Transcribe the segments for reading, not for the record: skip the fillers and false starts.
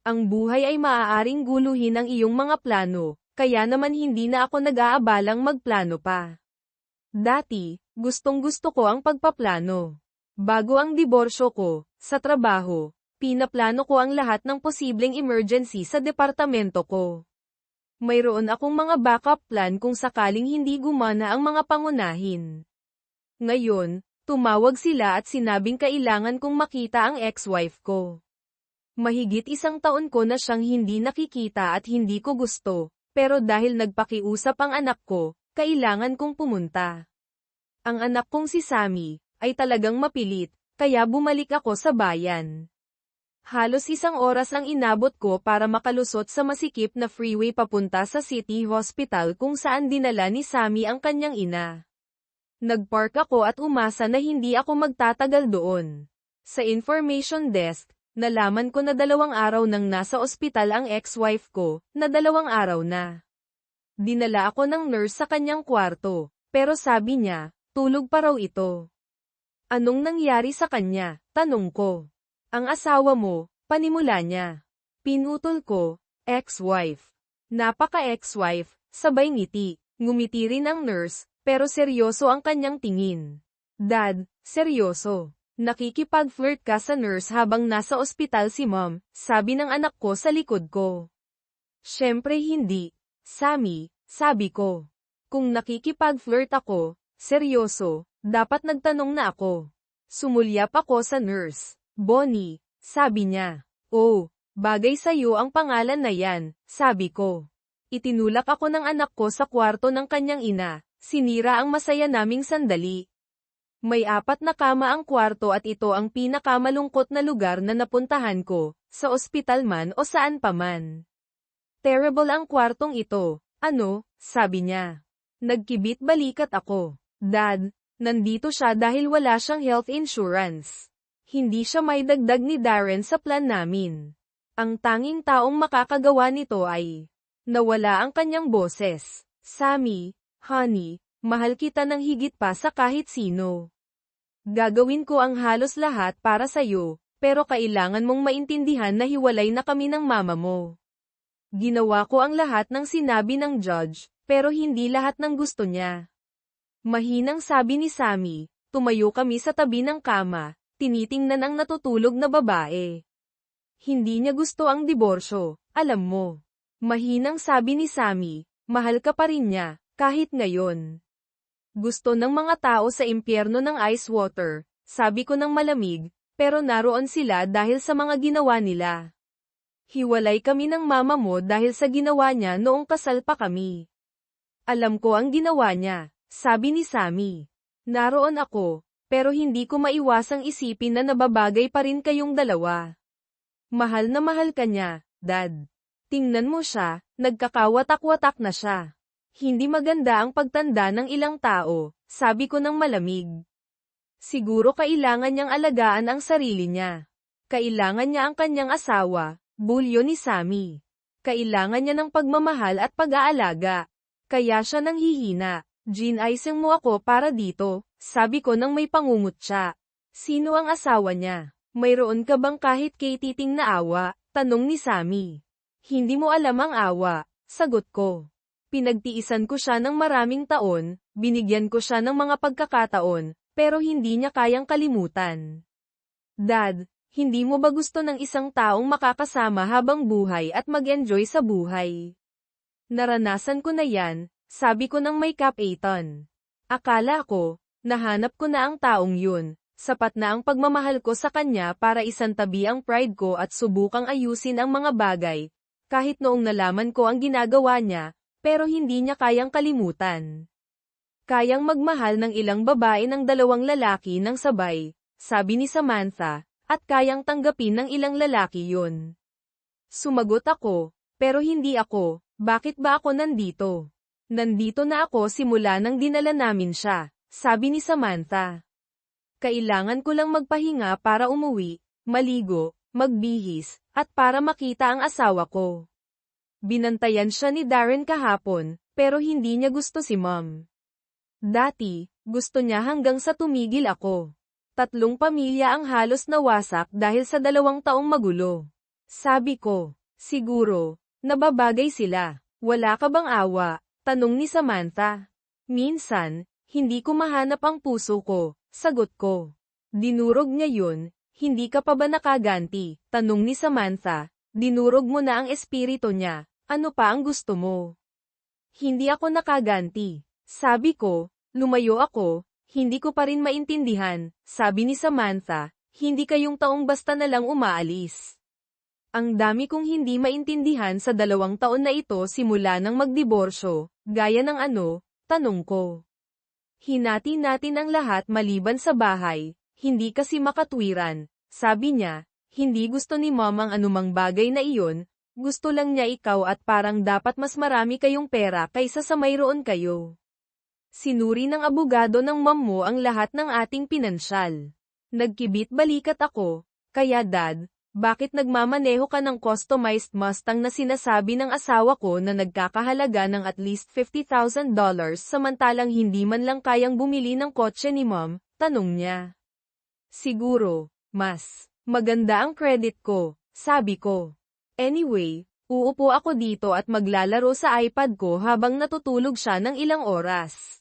Ang buhay ay maaaring guluhin ang iyong mga plano, kaya naman hindi na ako nag-aabalang magplano pa. Dati, gustong-gusto ko ang pagpaplano. Bago ang diborsyo ko, sa trabaho, pinaplano ko ang lahat ng posibleng emergency sa departamento ko. Mayroon akong mga backup plan kung sakaling hindi gumana ang mga pangunahin. Ngayon, tumawag sila at sinabing kailangan kong makita ang ex-wife ko. Mahigit 1 taon ko na siyang hindi nakikita at hindi ko gusto, pero dahil nagpakiusap ang anak ko, kailangan kong pumunta. Ang anak kong si Sammy, ay talagang mapilit, kaya bumalik ako sa bayan. Halos 1 oras ang inabot ko para makalusot sa masikip na freeway papunta sa City Hospital kung saan dinala ni Sammy ang kanyang ina. Nagpark ako at umasa na hindi ako magtatagal doon. Sa information desk, nalaman ko na 2 araw nang nasa ospital ang ex-wife ko, na 2 araw na. Dinala ako ng nurse sa kanyang kwarto, pero sabi niya, tulog pa raw ito. Anong nangyari sa kanya? Tanong ko. Ang asawa mo, panimula niya. Pinutol ko, ex-wife. Napaka-ex-wife, sabay ngiti. Ngumiti rin ang nurse, pero seryoso ang kanyang tingin. Dad, seryoso. Nakikipag-flirt ka sa nurse habang nasa ospital si mom, sabi ng anak ko sa likod ko. Syempre hindi. Sammy, sabi ko. Kung nakikipag-flirt ako, seryoso, dapat nagtanong na ako. Sumulyap ako sa nurse. Bonnie, sabi niya. Oh, bagay sa'yo ang pangalan na yan, sabi ko. Itinulak ako ng anak ko sa kwarto ng kanyang ina, sinira ang masaya naming sandali. May 4 na kama ang kwarto at ito ang pinakamalungkot na lugar na napuntahan ko, sa ospital man o saan pa man. Terrible ang kwartong ito, ano, sabi niya. Nagkibit balikat ako. Dad, nandito siya dahil wala siyang health insurance. Hindi siya may dagdag ni Darren sa plan namin. Ang tanging taong makakagawa nito ay nawala ang kanyang boses. Sammy, honey, mahal kita ng higit pa sa kahit sino. Gagawin ko ang halos lahat para sa'yo, pero kailangan mong maintindihan na hiwalay na kami ng mama mo. Ginawa ko ang lahat ng sinabi ng judge, pero hindi lahat ng gusto niya. Mahinang sabi ni Sammy, tumayo kami sa tabi ng kama. Tinitingnan ang natutulog na babae. Hindi niya gusto ang diborsyo, alam mo. Mahinang sabi ni Sammy, mahal ka pa rin niya, kahit ngayon. Gusto ng mga tao sa impyerno ng ice water, sabi ko ng malamig, pero naroon sila dahil sa mga ginawa nila. Hiwalay kami ng mama mo dahil sa ginawa niya noong kasal pa kami. Alam ko ang ginawa niya, sabi ni Sammy. Naroon ako. Pero hindi ko maiwasang isipin na nababagay pa rin kayong dalawa. Mahal na mahal ka niya, Dad. Tingnan mo siya, nagkakawatak-watak na siya. Hindi maganda ang pagtanda ng ilang tao, sabi ko ng malamig. Siguro kailangan niyang alagaan ang sarili niya. Kailangan niya ang kanyang asawa, bulyo ni Sammy. Kailangan niya ng pagmamahal at pag-aalaga. Kaya siya nanghihina. Ginaising mo ako para dito, sabi ko nang may pangungutya. Sino ang asawa niya? Mayroon ka bang kahit kay-titing na awa? Tanong ni Sammy. Hindi mo alam ang awa, sagot ko. Pinagtiisan ko siya ng maraming taon, binigyan ko siya ng mga pagkakataon, pero hindi niya kayang kalimutan. Dad, hindi mo ba gusto ng isang taong makakasama habang buhay at mag-enjoy sa buhay? Naranasan ko na yan. Sabi ko ng may kapaitan. Akala ko, nahanap ko na ang taong yun, sapat na ang pagmamahal ko sa kanya para isantabi ang pride ko at subukang ayusin ang mga bagay, kahit noong nalaman ko ang ginagawa niya, pero hindi niya kayang kalimutan. Kayang magmahal ng ilang babae ng 2 lalaki ng sabay, sabi ni Samantha, at kayang tanggapin ng ilang lalaki yun. Sumagot ako, pero hindi ako, bakit ba ako nandito? Nandito na ako simula nang dinala namin siya, sabi ni Samantha. Kailangan ko lang magpahinga para umuwi, maligo, magbihis, at para makita ang asawa ko. Binantayan siya ni Darren kahapon, pero hindi niya gusto si Mom. Dati, gusto niya hanggang sa tumigil ako. 3 pamilya ang halos nawasak dahil sa 2 taong magulo. Sabi ko, siguro, nababagay sila. Wala ka bang awa? Tanong ni Samantha. Minsan, hindi ko mahanap ang puso ko, sagot ko. Dinurog niya yun, hindi ka pa ba nakaganti? Tanong ni Samantha. Dinurog mo na ang espiritu niya, ano pa ang gusto mo? Hindi ako nakaganti. Sabi ko, lumayo ako, hindi ko pa rin maintindihan, sabi ni Samantha, hindi kayong taong basta na lang umaalis. Ang dami kong hindi maintindihan sa 2 taon na ito simula nang magdiborsyo, gaya ng ano, tanong ko. Hinati natin ang lahat maliban sa bahay, hindi kasi makatwiran, sabi niya, hindi gusto ni Mom ang anumang bagay na iyon, gusto lang niya ikaw at parang dapat mas marami kayong pera kaysa sa mayroon kayo. Sinuri ng abogado ng mom mo ang lahat ng ating pinansyal. Nagkibit balikat ako, kaya dad, bakit nagmamaneho ka ng customized Mustang na sinasabi ng asawa ko na nagkakahalaga ng at least $50,000 samantalang hindi man lang kayang bumili ng kotse ni Mom? Tanong niya. Siguro, mas maganda ang credit ko, sabi ko. Anyway, uupo ako dito at maglalaro sa iPad ko habang natutulog siya ng ilang oras.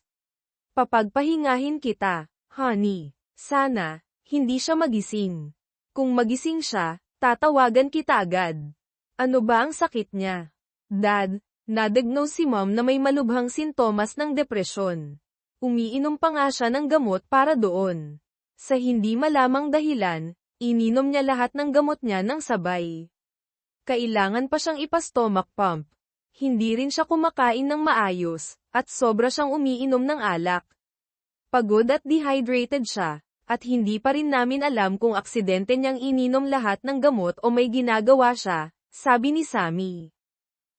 Papagpahingahin kita, honey. Sana, hindi siya magising. Kung magising siya, tatawagan kita agad. Ano ba ang sakit niya? Dad, na-diagnose si Mom na may malubhang sintomas ng depresyon. Umiinom pa nga siya ng gamot para doon. Sa hindi malamang dahilan, ininom niya lahat ng gamot niya ng sabay. Kailangan pa siyang ipa-stomach pump. Hindi rin siya kumakain ng maayos, at sobra siyang umiinom ng alak. Pagod at dehydrated siya. At hindi pa rin namin alam kung aksidente niyang ininom lahat ng gamot o may ginagawa siya, sabi ni Sammy.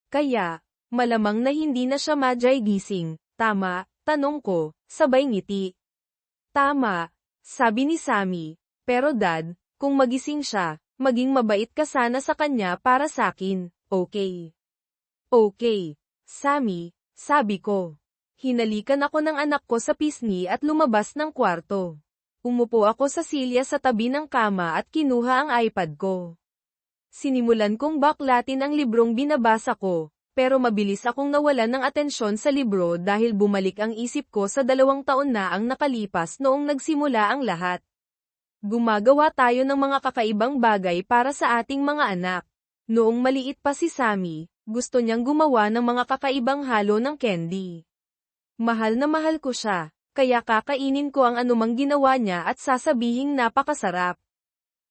Kaya, malamang na hindi na siya madyay gising, tama, tanong ko, sabay ngiti. Tama, sabi ni Sammy, pero dad, kung magising siya, maging mabait ka sana sa kanya para sakin, okay? Okay, Sammy, sabi ko. Hinalikan ako ng anak ko sa pisngi at lumabas ng kwarto. Umupo ako sa silya sa tabi ng kama at kinuha ang iPad ko. Sinimulan kong baklatin ang librong binabasa ko, pero mabilis akong nawalan ng atensyon sa libro dahil bumalik ang isip ko sa 2 taon na ang nakalipas noong nagsimula ang lahat. Gumagawa tayo ng mga kakaibang bagay para sa ating mga anak. Noong maliit pa si Sammy, gusto niyang gumawa ng mga kakaibang halo ng candy. Mahal na mahal ko siya. Kaya kakainin ko ang anumang ginawa niya at sasabihing napakasarap.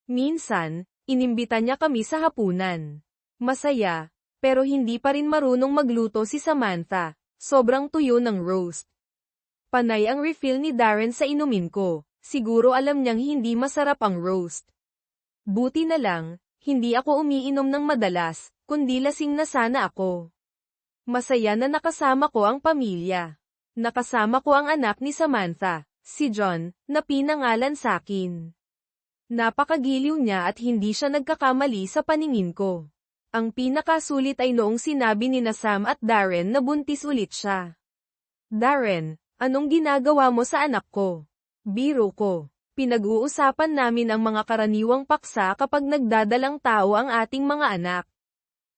Minsan, inimbita niya kami sa hapunan. Masaya, pero hindi pa rin marunong magluto si Samantha, sobrang tuyo ng roast. Panay ang refill ni Darren sa inumin ko, siguro alam niyang hindi masarap ang roast. Buti na lang, hindi ako umiinom ng madalas, kundi lasing na sana ako. Masaya na nakasama ko ang pamilya. Nakasama ko ang anak ni Samantha, si John, na pinangalan sakin. Napakagiliw niya at hindi siya nagkakamali sa paningin ko. Ang pinakasulit ay noong sinabi ni Sam at Darren na buntis ulit siya. Darren, anong ginagawa mo sa anak ko? Biro ko. Pinag-uusapan namin ang mga karaniwang paksa kapag nagdadalang tao ang ating mga anak.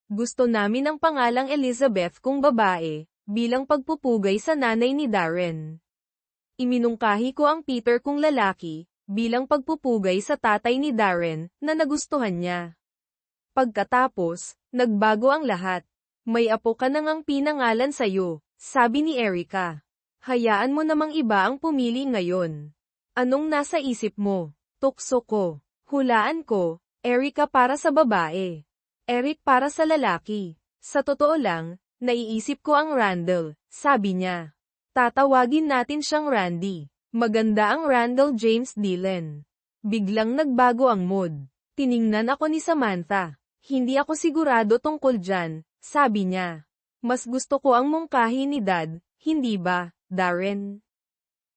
Gusto namin ang pangalang Elizabeth kung babae. Bilang pagpupugay sa nanay ni Darren. Iminungkahi ko ang Peter kung lalaki, bilang pagpupugay sa tatay ni Darren, na nagustuhan niya. Pagkatapos, nagbago ang lahat. May apo ka nang ang pinangalan sa'yo, sabi ni Erica. Hayaan mo namang iba ang pumili ngayon. Anong nasa isip mo? Tukso ko. Hulaan ko, Erica para sa babae. Eric para sa lalaki. Sa totoo lang, naiisip ko ang Randall, sabi niya. Tatawagin natin siyang Randy. Maganda ang Randall James Dillon. Biglang nagbago ang mood. Tiningnan ako ni Samantha. Hindi ako sigurado tungkol dyan, sabi niya. Mas gusto ko ang mungkahi ni Dad, hindi ba, Darren?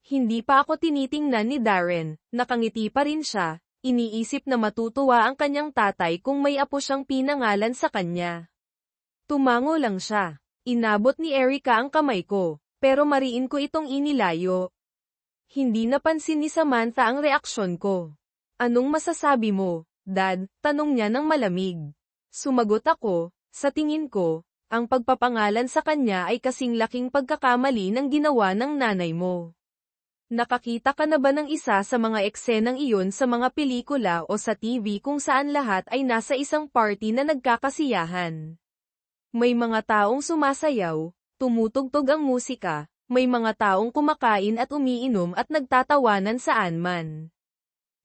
Hindi pa ako tinitingnan ni Darren, nakangiti pa rin siya, iniisip na matutuwa ang kanyang tatay kung may apo siyang pinangalan sa kanya. Tumango lang siya. Inabot ni Erica ang kamay ko, pero mariin ko itong inilayo. Hindi napansin ni Samantha ang reaksyon ko. Anong masasabi mo, Dad? Tanong niya ng malamig. Sumagot ako, sa tingin ko, ang pagpapangalan sa kanya ay kasing laking pagkakamali ng ginawa ng nanay mo. Nakakita ka na ba ng isa sa mga eksenang iyon sa mga pelikula o sa TV kung saan lahat ay nasa isang party na nagkakasiyahan? May mga taong sumasayaw, tumutugtog ang musika, may mga taong kumakain at umiinom at nagtatawanan saan man.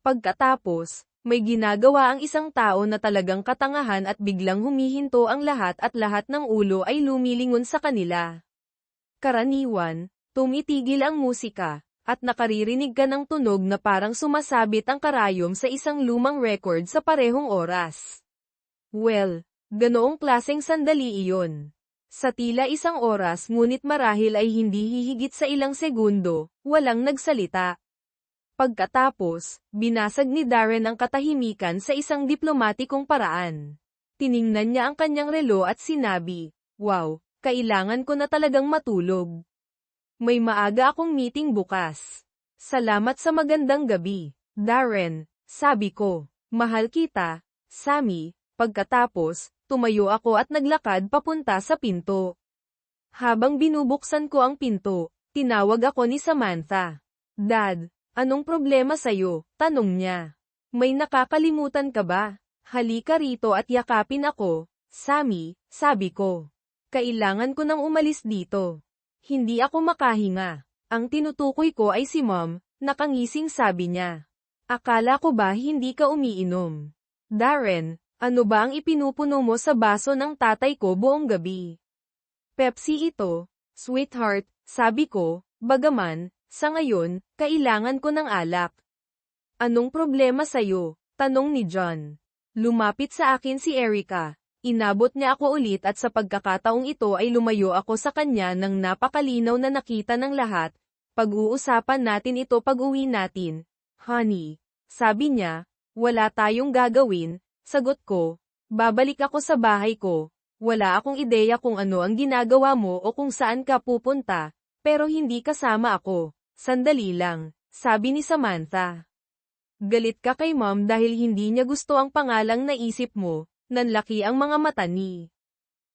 Pagkatapos, may ginagawa ang isang tao na talagang katangahan at biglang humihinto ang lahat at lahat ng ulo ay lumilingon sa kanila. Karaniwan, tumitigil ang musika, at nakaririnig ka ng tunog na parang sumasabit ang karayom sa isang lumang record sa parehong oras. Well, ganoong klaseng sandali iyon. Sa tila isang oras ngunit marahil ay hindi hihigit sa ilang segundo, walang nagsalita. Pagkatapos, binasag ni Darren ang katahimikan sa isang diplomatikong paraan. Tiningnan niya ang kanyang relo at sinabi, "Wow, kailangan ko na talagang matulog. May maaga akong meeting bukas. Salamat sa magandang gabi, Darren," sabi ko. "Mahal kita, Sammy." Pagkatapos, tumayo ako at naglakad papunta sa pinto. Habang binubuksan ko ang pinto, tinawag ako ni Samantha. "Dad, anong problema sa'yo?" tanong niya. "May nakakalimutan ka ba? Halika rito at yakapin ako, Sammy," sabi ko. "Kailangan ko nang umalis dito. Hindi ako makahinga." Ang tinutukoy ko ay si Mom, nakangising sabi niya. "Akala ko ba hindi ka umiinom? Darren, ano ba ang ipinupuno mo sa baso ng tatay ko buong gabi?" "Pepsi ito, sweetheart," sabi ko, bagaman, sa ngayon, kailangan ko ng alak. "Anong problema sa'yo?" tanong ni John. Lumapit sa akin si Erica. Inabot niya ako ulit at sa pagkakataong ito ay lumayo ako sa kanya nang napakalinaw na nakita ng lahat. "Pag-uusapan natin ito pag-uwi natin, honey," sabi niya. "Wala tayong gagawin," sagot ko. "Babalik ako sa bahay ko. Wala akong ideya kung ano ang ginagawa mo o kung saan ka pupunta, pero hindi kasama ako." "Sandali lang," sabi ni Samantha. "Galit ka kay Mom dahil hindi niya gusto ang pangalang naisip mo." Nanlaki ang mga mata ni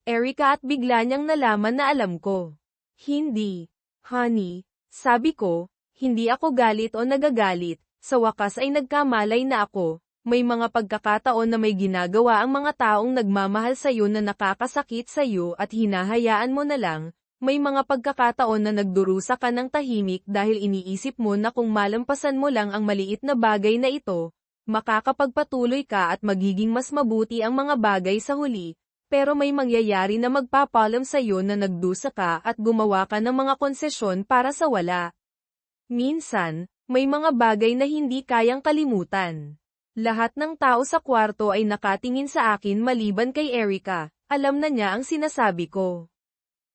Erica at bigla niyang nalaman na alam ko. "Hindi, honey," sabi ko, "hindi ako galit o nagagalit, sa wakas ay nagkamalay na ako." May mga pagkakataon na may ginagawa ang mga taong nagmamahal sa'yo na nakakasakit sa'yo at hinahayaan mo na lang. May mga pagkakataon na nagdurusa ka ng tahimik dahil iniisip mo na kung malampasan mo lang ang maliit na bagay na ito, makakapagpatuloy ka at magiging mas mabuti ang mga bagay sa huli, pero may mangyayari na magpapalam sa'yo na nagdusa ka at gumawa ka ng mga konsesyon para sa wala. Minsan, may mga bagay na hindi kayang kalimutan. Lahat ng tao sa kwarto ay nakatingin sa akin maliban kay Erica, alam na niya ang sinasabi ko.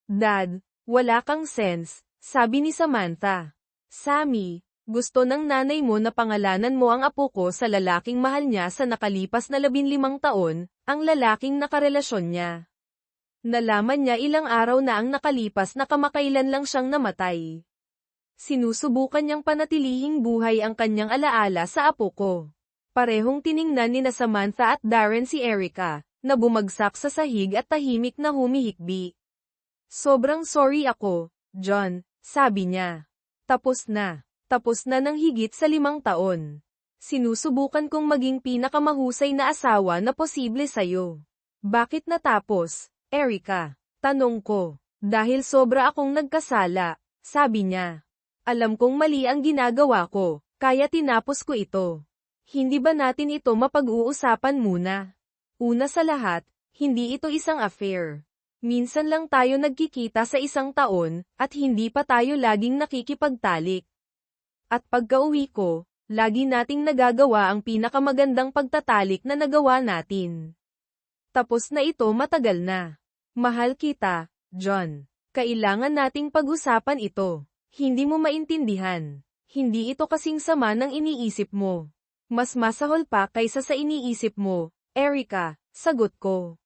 "Dad, wala kang sense," sabi ni Samantha. "Sammy, gusto ng nanay mo na pangalanan mo ang apo ko sa lalaking mahal niya sa nakalipas na 15 taon, ang lalaking nakarelasyon niya. Nalaman niya ilang araw na ang nakalipas na kamakailan lang siyang namatay. Sinusubukan niyang panatilihing buhay ang kanyang alaala sa apo ko." Parehong tiningnan ni na Samantha at Darren si Erica, na bumagsak sa sahig at tahimik na humihikbi. "Sobrang sorry ako, John," sabi niya. Tapos na ng higit sa 5 taon. Sinusubukan kong maging pinakamahusay na asawa na posible sa'yo." "Bakit natapos, Erica?" tanong ko. "Dahil sobra akong nagkasala," sabi niya. "Alam kong mali ang ginagawa ko, kaya tinapos ko ito. Hindi ba natin ito mapag-uusapan muna? Una sa lahat, hindi ito isang affair. Minsan lang tayo nagkikita sa isang taon, at hindi pa tayo laging nakikipagtalik. At pagka-uwi ko, lagi nating nagagawa ang pinakamagandang pagtatalik na nagawa natin. Tapos na ito matagal na. Mahal kita, John. Kailangan nating pag-usapan ito. Hindi mo maintindihan. Hindi ito kasing sama ng iniisip mo. Mas masahol pa kaysa sa iniisip mo, Erica," sagot ko.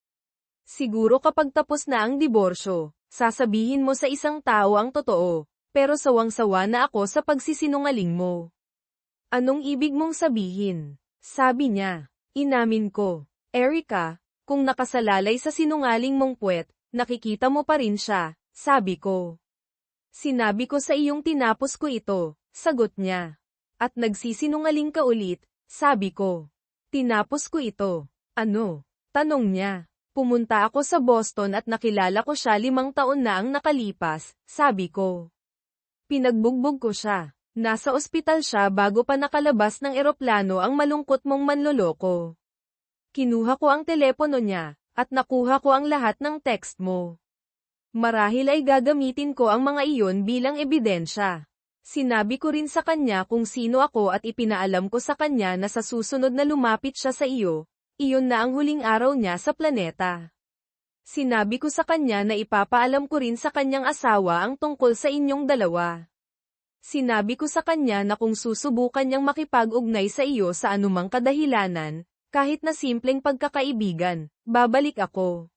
"Siguro kapag tapos na ang diborsyo, sasabihin mo sa isang tao ang totoo, pero sawang-sawa na ako sa pagsisinungaling mo." "Anong ibig mong sabihin?" sabi niya. Inamin ko, "Erica, Kung nakasalalay sa sinungaling mong puwet, nakikita mo pa rin siya, sabi ko. Sinabi ko sa iyong tinapos ko ito, sagot niya. At nagsisinungaling ka ulit, sabi ko. Tinapos ko ito. Ano? Tanong niya. Pumunta ako sa Boston at nakilala ko siya 5 taon na ang nakalipas, sabi ko. Pinagbugbog ko siya. Nasa ospital siya bago pa nakalabas ng eroplano ang malungkot mong manloloko. Kinuha ko ang telepono niya, at nakuha ko ang lahat ng text mo. Marahil ay gagamitin ko ang mga iyon bilang ebidensya. Sinabi ko rin sa kanya kung sino ako at ipinaalam ko sa kanya na sa susunod na lumapit siya sa iyo, iyon na ang huling araw niya sa planeta. Sinabi ko sa kanya na ipapaalam ko rin sa kanyang asawa ang tungkol sa inyong dalawa. Sinabi ko sa kanya na kung susubukan niyang makipag-ugnay sa iyo sa anumang kadahilanan, kahit na simpleng pagkakaibigan, babalik ako.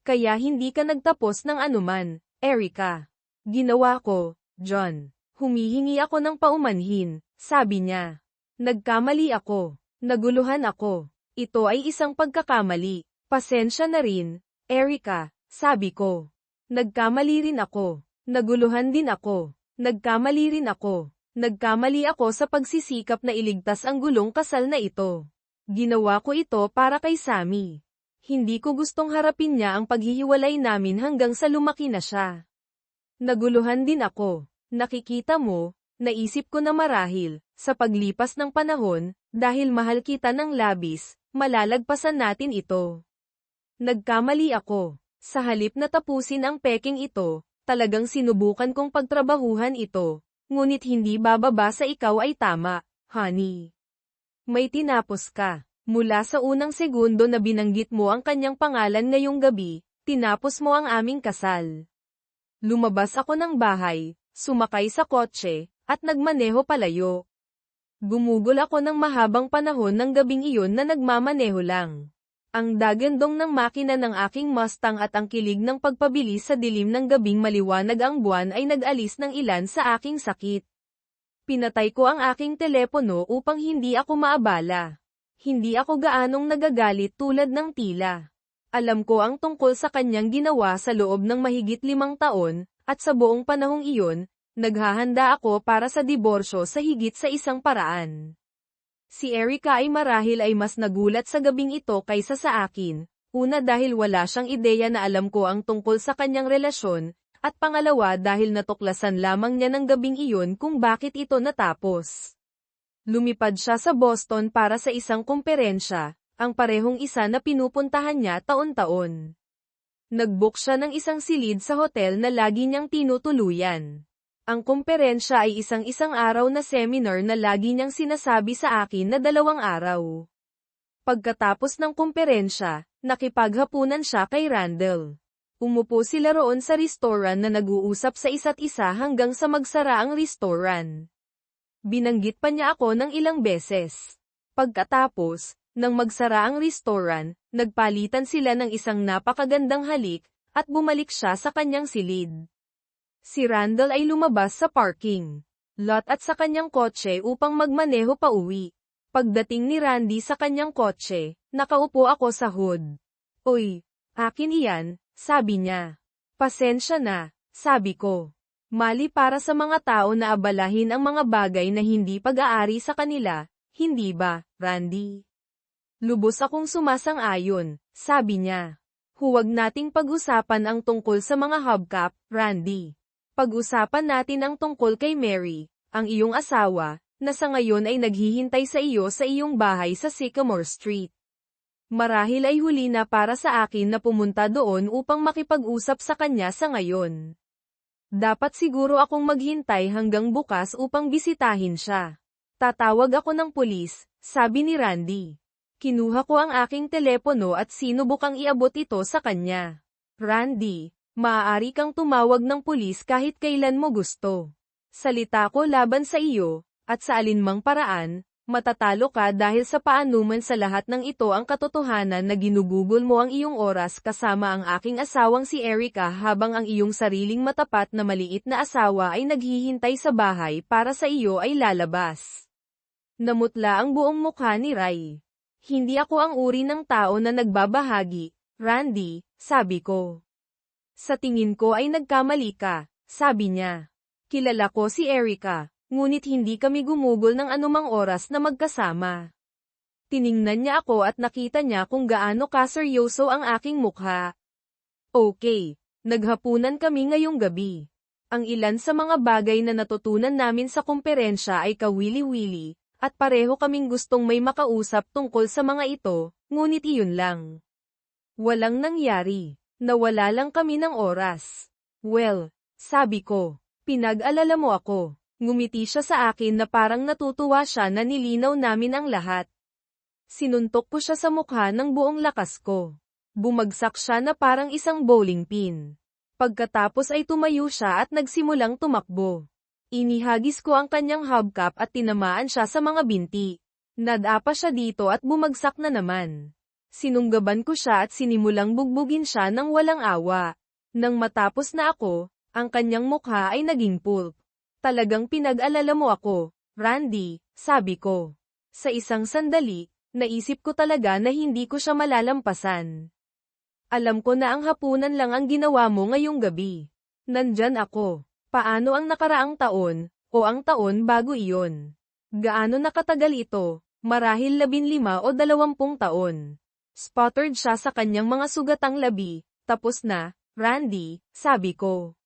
Kaya hindi ka nagtapos ng anuman, Erica. Ginawa ko, John. Humihingi ako ng paumanhin, sabi niya. Nagkamali ako. Naguluhan ako. Ito ay isang pagkakamali. Pasensya na rin, Erica, sabi ko. Nagkamali rin ako. Naguluhan din ako. Nagkamali rin ako. Nagkamali ako sa pagsisikap na iligtas ang gulong kasal na ito. Ginawa ko ito para kay Sammy. Hindi ko gustong harapin niya ang paghihiwalay namin hanggang sa lumaki na siya. Naguluhan din ako. Nakikita mo, naisip ko na marahil, sa paglipas ng panahon, dahil mahal kita ng labis, malalagpasan natin ito. Nagkamali ako. Sa halip na tapusin ang peking ito, talagang sinubukan kong pagtrabahuhan ito, ngunit hindi bababa sa ikaw ay tama, honey. May tinapos ka. Mula sa unang segundo na binanggit mo ang kanyang pangalan ngayong gabi, tinapos mo ang aming kasal. Lumabas ako ng bahay, sumakay sa kotse, at nagmaneho palayo. Gumugol ako ng mahabang panahon ng gabing iyon na nagmamaneho lang. Ang dagandong ng makina ng aking Mustang at ang kilig ng pagpabilis sa dilim ng gabing maliwanag ang buwan ay nag-alis ng ilan sa aking sakit. Pinatay ko ang aking telepono upang hindi ako maabala. Hindi ako gaanong nagagalit tulad ng tila. Alam ko ang tungkol sa kanyang ginawa sa loob ng mahigit 5 taon, at sa buong panahong iyon, naghahanda ako para sa diborsyo sa higit sa isang paraan. Si Erica ay marahil ay mas nagulat sa gabing ito kaysa sa akin, una dahil wala siyang ideya na alam ko ang tungkol sa kanyang relasyon, at pangalawa dahil natuklasan lamang niya ng gabing iyon kung bakit ito natapos. Lumipad siya sa Boston para sa isang kumperensya, ang parehong isa na pinupuntahan niya taon-taon. Nag-book siya ng isang silid sa hotel na lagi niyang tinutuluyan. Ang kumperensya ay isang araw na seminar na lagi niyang sinasabi sa akin na 2 araw. Pagkatapos ng kumperensya, nakipaghapunan siya kay Randall. Umupo sila roon sa restaurant na nag-uusap sa isa't isa hanggang sa magsara ang restaurant. Binanggit pa niya ako ng ilang beses. Pagkatapos, nang magsara ang restaurant, nagpalitan sila ng isang napakagandang halik, at bumalik siya sa kanyang silid. Si Randall ay lumabas sa parking lot at sa kanyang kotse upang magmaneho pa uwi. Pagdating ni Randy sa kanyang kotse, nakaupo ako sa hood. Uy, akin iyan, sabi niya. Pasensya na, sabi ko. Mali para sa mga tao na abalahin ang mga bagay na hindi pag-aari sa kanila, hindi ba, Randy? Lubos akong sumasang-ayon, sabi niya. Huwag nating pag-usapan ang tungkol sa mga hubcap, Randy. Pag-usapan natin ang tungkol kay Mary, ang iyong asawa, na sa ngayon ay naghihintay sa iyo sa iyong bahay sa Sycamore Street. Marahil ay huli na para sa akin na pumunta doon upang makipag-usap sa kanya sa ngayon. Dapat siguro akong maghintay hanggang bukas upang bisitahin siya. Tatawag ako ng pulis, sabi ni Randy. Kinuha ko ang aking telepono at sinubukang iabot ito sa kanya. Randy, maaari kang tumawag ng pulis kahit kailan mo gusto. Salita ko laban sa iyo, at sa alinmang paraan, matatalo ka dahil sa paanuman sa lahat ng ito ang katotohanan na ginugugol mo ang iyong oras kasama ang aking asawang si Erica habang ang iyong sariling matapat na maliit na asawa ay naghihintay sa bahay para sa iyo ay lalabas. Namutla ang buong mukha ni Ray. Hindi ako ang uri ng tao na nagbabahagi, Randy, sabi ko. Sa tingin ko ay nagkamali ka, sabi niya. Kilala ko si Erica, ngunit hindi kami gumugol ng anumang oras na magkasama. Tiningnan niya ako at nakita niya kung gaano kaseryoso ang aking mukha. Okay, naghapunan kami ngayong gabi. Ang ilan sa mga bagay na natutunan namin sa komperensya ay kawili-wili, at pareho kaming gustong may makausap tungkol sa mga ito, ngunit iyon lang. Walang nangyari. Nawala lang kami ng oras. Well, sabi ko. Pinag-alala mo ako. Ngumiti siya sa akin na parang natutuwa siya na nilinaw namin ang lahat. Sinuntok ko siya sa mukha ng buong lakas ko. Bumagsak siya na parang isang bowling pin. Pagkatapos ay tumayo siya at nagsimulang tumakbo. Inihagis ko ang kanyang hubcap at tinamaan siya sa mga binti. Nadapa siya dito at bumagsak na naman. Sinunggaban ko siya at sinimulang bugbugin siya ng walang awa. Nang matapos na ako, ang kanyang mukha ay naging pulp. Talagang pinag-alala mo ako, Randy, sabi ko. Sa isang sandali, naisip ko talaga na hindi ko siya malalampasan. Alam ko na ang hapunan lang ang ginawa mo ngayong gabi. Nandyan ako. Paano ang nakaraang taon, o ang taon bago iyon? Gaano nakatagal ito? Marahil 15 o 20 taon. Sputtered siya sa kanyang mga sugatang labi. Tapos na, Randy, sabi ko.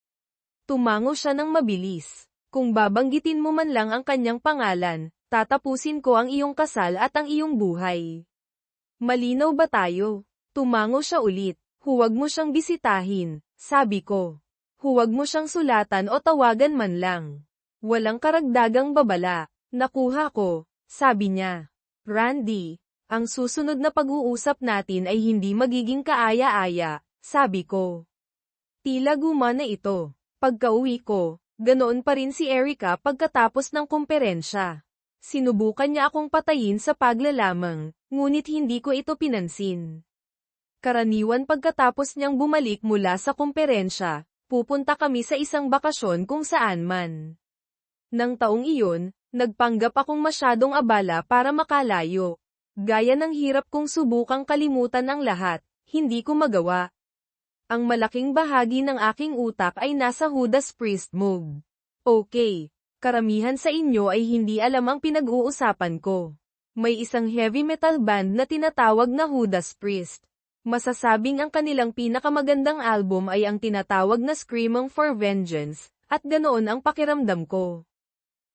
Tumango siya ng mabilis. Kung babanggitin mo man lang ang kanyang pangalan, tatapusin ko ang iyong kasal at ang iyong buhay. Malinaw ba tayo? Tumango siya ulit. Huwag mo siyang bisitahin, sabi ko. Huwag mo siyang sulatan o tawagan man lang. Walang karagdagang babala. Nakuha ko, sabi niya. Randy, ang susunod na pag-uusap natin ay hindi magiging kaaya-aya, sabi ko. Tila gumana ito. Pagka-uwi ko, ganoon pa rin si Erica pagkatapos ng komperensya. Sinubukan niya akong patayin sa paglalamang, ngunit hindi ko ito pinansin. Karaniwan pagkatapos niyang bumalik mula sa komperensya, pupunta kami sa isang bakasyon kung saan man. Nang taong iyon, nagpanggap akong masyadong abala para makalayo. Gaya ng hirap kong subukang kalimutan ang lahat, hindi ko magawa. Ang malaking bahagi ng aking utak ay nasa Judas Priest mode. Okay, karamihan sa inyo ay hindi alam ang pinag-uusapan ko. May isang heavy metal band na tinatawag na Judas Priest. Masasabing ang kanilang pinakamagandang album ay ang tinatawag na Screaming for Vengeance, at ganoon ang pakiramdam ko.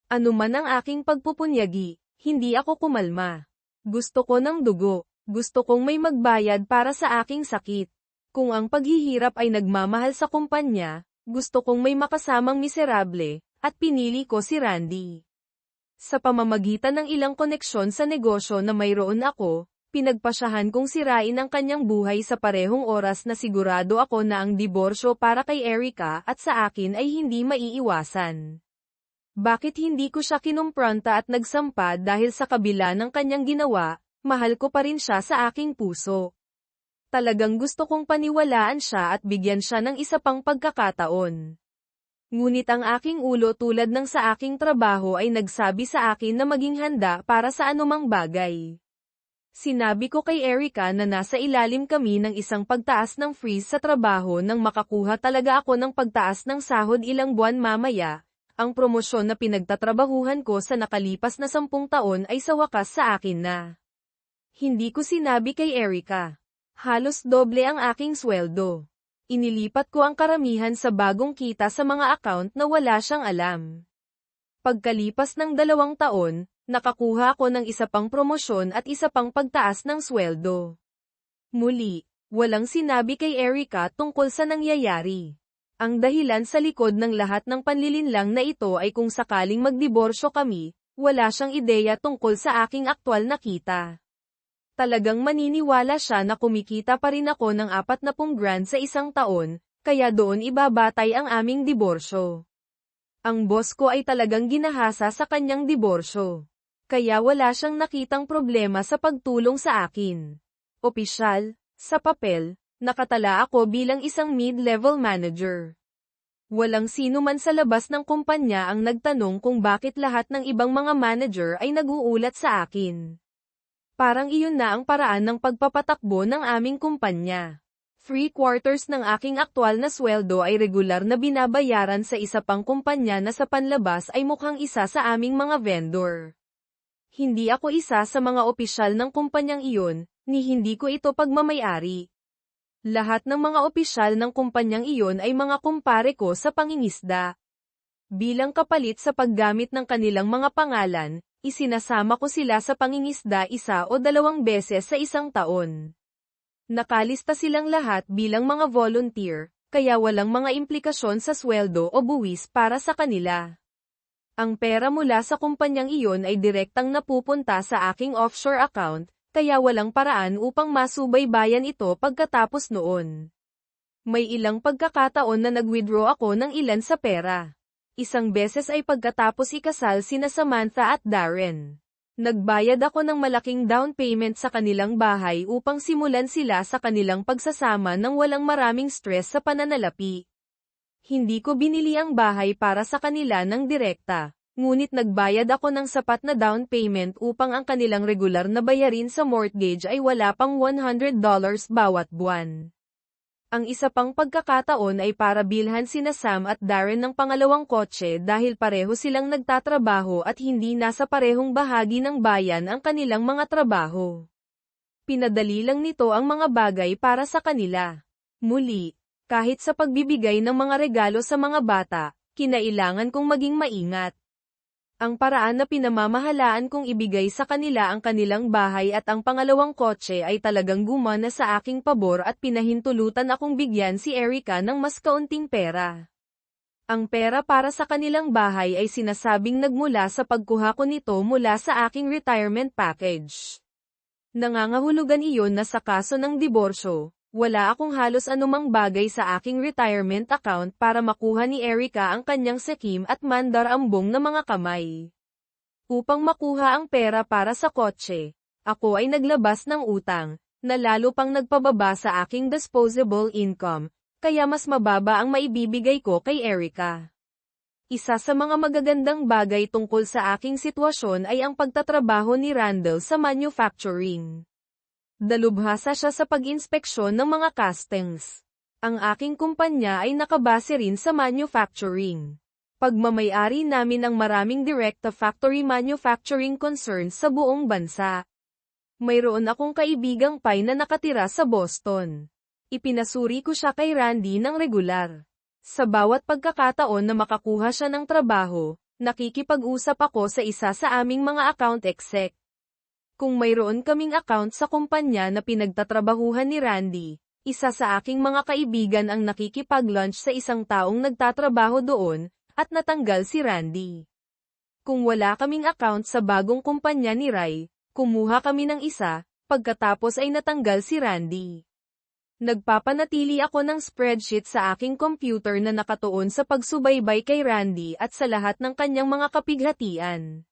Ano man ang aking pagpupunyagi, hindi ako kumalma. Gusto ko ng dugo, gusto kong may magbayad para sa aking sakit. Kung ang paghihirap ay nagmamahal sa kumpanya, gusto kong may makasamang miserable, at pinili ko si Randy. Sa pamamagitan ng ilang koneksyon sa negosyo na mayroon ako, pinagpasyahan kong sirain ang kanyang buhay sa parehong oras na sigurado ako na ang diborsyo para kay Erica at sa akin ay hindi maiiwasan. Bakit hindi ko siya kinumpronta at nagsampa dahil sa kabila ng kanyang ginawa, mahal ko pa rin siya sa aking puso. Talagang gusto kong paniwalaan siya at bigyan siya ng isa pang pagkakataon. Ngunit ang aking ulo tulad ng sa aking trabaho ay nagsabi sa akin na maging handa para sa anumang bagay. Sinabi ko kay Erica na nasa ilalim kami ng isang pagtaas ng freeze sa trabaho nang makakuha talaga ako ng pagtaas ng sahod ilang buwan mamaya. Ang promosyon na pinagtatrabahuhan ko sa nakalipas na 10 taon ay sa wakas sa akin na. Hindi ko sinabi kay Erica. Halos doble ang aking sweldo. Inilipat ko ang karamihan sa bagong kita sa mga account na wala siyang alam. Pagkalipas ng 2 taon, nakakuha ako ng isa pang promosyon at isa pang pagtaas ng sweldo. Muli, walang sinabi kay Erica tungkol sa nangyayari. Ang dahilan sa likod ng lahat ng panlilinlang na ito ay kung sakaling magdiborsyo kami, wala siyang ideya tungkol sa aking aktwal na kita. Talagang maniniwala siya na kumikita pa rin ako ng 40,000 sa isang taon, kaya doon ibabatay ang aming diborsyo. Ang boss ko ay talagang ginahasa sa kanyang diborsyo. Kaya wala siyang nakitang problema sa pagtulong sa akin. Opisyal, sa papel, nakatala ako bilang isang mid-level manager. Walang sino man sa labas ng kumpanya ang nagtanong kung bakit lahat ng ibang mga manager ay nag-uulat sa akin. Parang iyon na ang paraan ng pagpapatakbo ng aming kumpanya. 3/4 ng aking aktwal na sweldo ay regular na binabayaran sa isa pang kumpanya na sa panlabas ay mukhang isa sa aming mga vendor. Hindi ako isa sa mga opisyal ng kumpanyang iyon, ni hindi ko ito pagmamayari. Lahat ng mga opisyal ng kumpanyang iyon ay mga kumpare ko sa pangingisda. Bilang kapalit sa paggamit ng kanilang mga pangalan, isinasama ko sila sa pangingisda 1 o 2 beses sa isang taon. Nakalista silang lahat bilang mga volunteer, kaya walang mga implikasyon sa sweldo o buwis para sa kanila. Ang pera mula sa kumpanyang iyon ay direktang napupunta sa aking offshore account, kaya walang paraan upang masubaybayan ito pagkatapos noon. May ilang pagkakataon na nag-withdraw ako ng ilan sa pera. Isang beses ay pagkatapos ikasal sina Samantha at Darren. Nagbayad ako ng malaking down payment sa kanilang bahay upang simulan sila sa kanilang pagsasama nang walang maraming stress sa pananalapi. Hindi ko binili ang bahay para sa kanila ng direkta, ngunit nagbayad ako ng sapat na down payment upang ang kanilang regular na bayarin sa mortgage ay wala pang $100 bawat buwan. Ang isa pang pagkakataon ay para bilhan sina Sam at Darren ng pangalawang kotse dahil pareho silang nagtatrabaho at hindi nasa parehong bahagi ng bayan ang kanilang mga trabaho. Pinadali lang nito ang mga bagay para sa kanila. Muli, kahit sa pagbibigay ng mga regalo sa mga bata, kinailangan kong maging maingat. Ang paraan na pinamamahalaan kong ibigay sa kanila ang kanilang bahay at ang pangalawang kotse ay talagang gumana sa aking pabor at pinahintulutan akong bigyan si Erica ng mas kaunting pera. Ang pera para sa kanilang bahay ay sinasabing nagmula sa pagkuha ko nito mula sa aking retirement package. Nangangahulugan iyon na sa kaso ng diborsyo, wala akong halos anumang bagay sa aking retirement account para makuha ni Erica ang kanyang sakim at mandarambong na mga kamay. Upang makuha ang pera para sa kotse, ako ay naglabas ng utang, na lalo pang nagpababa sa aking disposable income, kaya mas mababa ang maibibigay ko kay Erica. Isa sa mga magagandang bagay tungkol sa aking sitwasyon ay ang pagtatrabaho ni Randall sa manufacturing. Dalubhasa siya sa pag-inspeksyon ng mga castings. Ang aking kumpanya ay nakabase rin sa manufacturing. Pagmamayari namin ang maraming direct-to-factory manufacturing concerns sa buong bansa. Mayroon akong kaibigang Pai na nakatira sa Boston. Ipinasuri ko siya kay Randy ng regular. Sa bawat pagkakataon na makakuha siya ng trabaho, nakikipag-usap ako sa isa sa aming mga account exec. Kung mayroon kaming account sa kumpanya na pinagtatrabahuhan ni Randy, isa sa aking mga kaibigan ang nakikipag-lunch sa isang taong nagtatrabaho doon, at natanggal si Randy. Kung wala kaming account sa bagong kumpanya ni Rai, kumuha kami ng isa, pagkatapos ay natanggal si Randy. Nagpapanatili ako ng spreadsheet sa aking computer na nakatuon sa pagsubaybay kay Randy at sa lahat ng kanyang mga kapighatian.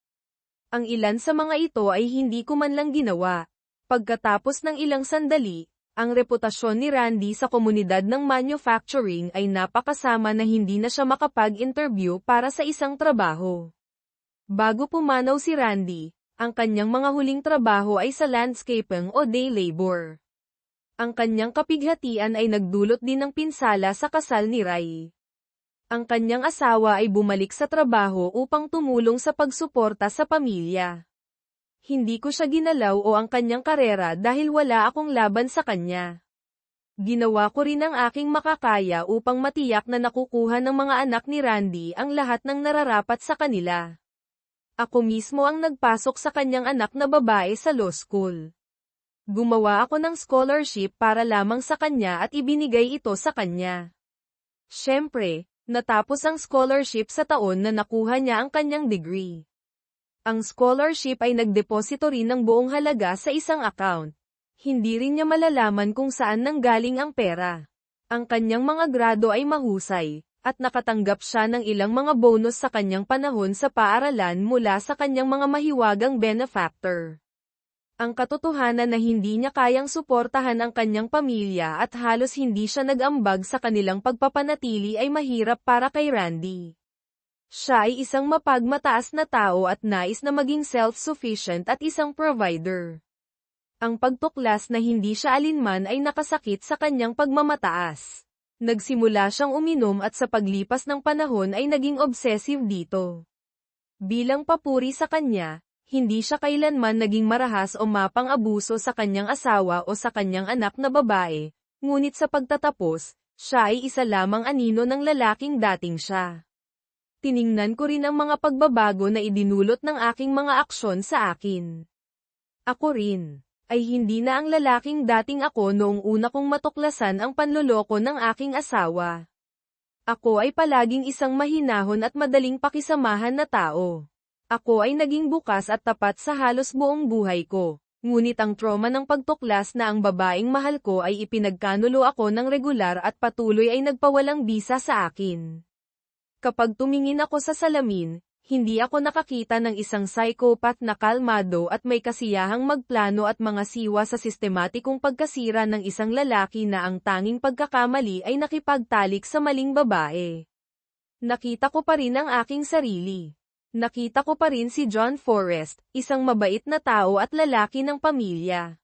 Ang ilan sa mga ito ay hindi ko man lang ginawa. Pagkatapos ng ilang sandali, ang reputasyon ni Randy sa komunidad ng manufacturing ay napakasama na hindi na siya makapag-interview para sa isang trabaho. Bago pumanaw si Randy, ang kanyang mga huling trabaho ay sa landscaping o day labor. Ang kanyang kapighatian ay nagdulot din ng pinsala sa kasal ni Rai. Ang kanyang asawa ay bumalik sa trabaho upang tumulong sa pagsuporta sa pamilya. Hindi ko siya ginalaw o ang kanyang karera dahil wala akong laban sa kanya. Ginawa ko rin ang aking makakaya upang matiyak na nakukuha ng mga anak ni Randy ang lahat ng nararapat sa kanila. Ako mismo ang nagpasok sa kanyang anak na babae sa law school. Gumawa ako ng scholarship para lamang sa kanya at ibinigay ito sa kanya. Siyempre, natapos ang scholarship sa taon na nakuha niya ang kanyang degree. Ang scholarship ay nagdeposito rin ng buong halaga sa isang account. Hindi rin niya malalaman kung saan nanggaling ang pera. Ang kanyang mga grado ay mahusay, at nakatanggap siya ng ilang mga bonus sa kanyang panahon sa paaralan mula sa kanyang mga mahiwagang benefactor. Ang katotohanan na hindi niya kayang suportahan ang kanyang pamilya at halos hindi siya nag-ambag sa kanilang pagpapanatili ay mahirap para kay Randy. Siya ay isang mapagmataas na tao at nais na maging self-sufficient at isang provider. Ang pagtuklas na hindi siya alinman ay nakasakit sa kanyang pagmamataas. Nagsimula siyang uminom at sa paglipas ng panahon ay naging obsessive dito. Bilang papuri sa kanya, hindi siya kailanman naging marahas o mapang-abuso sa kanyang asawa o sa kanyang anak na babae, ngunit sa pagtatapos, siya ay isa lamang anino ng lalaking dating siya. Tiningnan ko rin ang mga pagbabago na idinulot ng aking mga aksyon sa akin. Ako rin ay hindi na ang lalaking dating ako noong una kong matuklasan ang panloloko ng aking asawa. Ako ay palaging isang mahinahon at madaling pakisamahan na tao. Ako ay naging bukas at tapat sa halos buong buhay ko, ngunit ang trauma ng pagtuklas na ang babaeng mahal ko ay ipinagkanulo ako ng regular at patuloy ay nagpawalang bisa sa akin. Kapag tumingin ako sa salamin, hindi ako nakakita ng isang psychopath na kalmado at may kasiyahang magplano at mga siwa sa sistematikong pagkasira ng isang lalaki na ang tanging pagkakamali ay nakipagtalik sa maling babae. Nakita ko pa rin ang aking sarili. Nakita ko pa rin si John Forrest, isang mabait na tao at lalaki ng pamilya.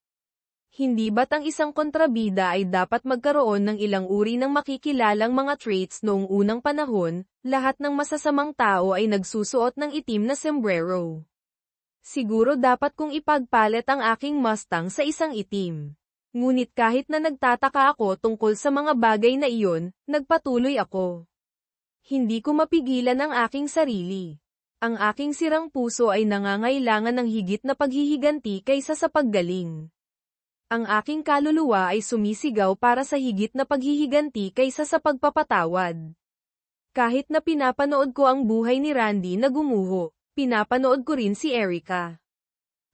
Hindi ba't ang isang kontrabida ay dapat magkaroon ng ilang uri ng makikilalang mga traits noong unang panahon, lahat ng masasamang tao ay nagsusuot ng itim na sombrero. Siguro dapat kong ipagpalit ang aking Mustang sa isang itim. Ngunit kahit na nagtataka ako tungkol sa mga bagay na iyon, nagpatuloy ako. Hindi ko mapigilan ang aking sarili. Ang aking sirang puso ay nangangailangan ng higit na paghihiganti kaysa sa paggaling. Ang aking kaluluwa ay sumisigaw para sa higit na paghihiganti kaysa sa pagpapatawad. Kahit na pinapanood ko ang buhay ni Randy na gumuho, pinapanood ko rin si Erica.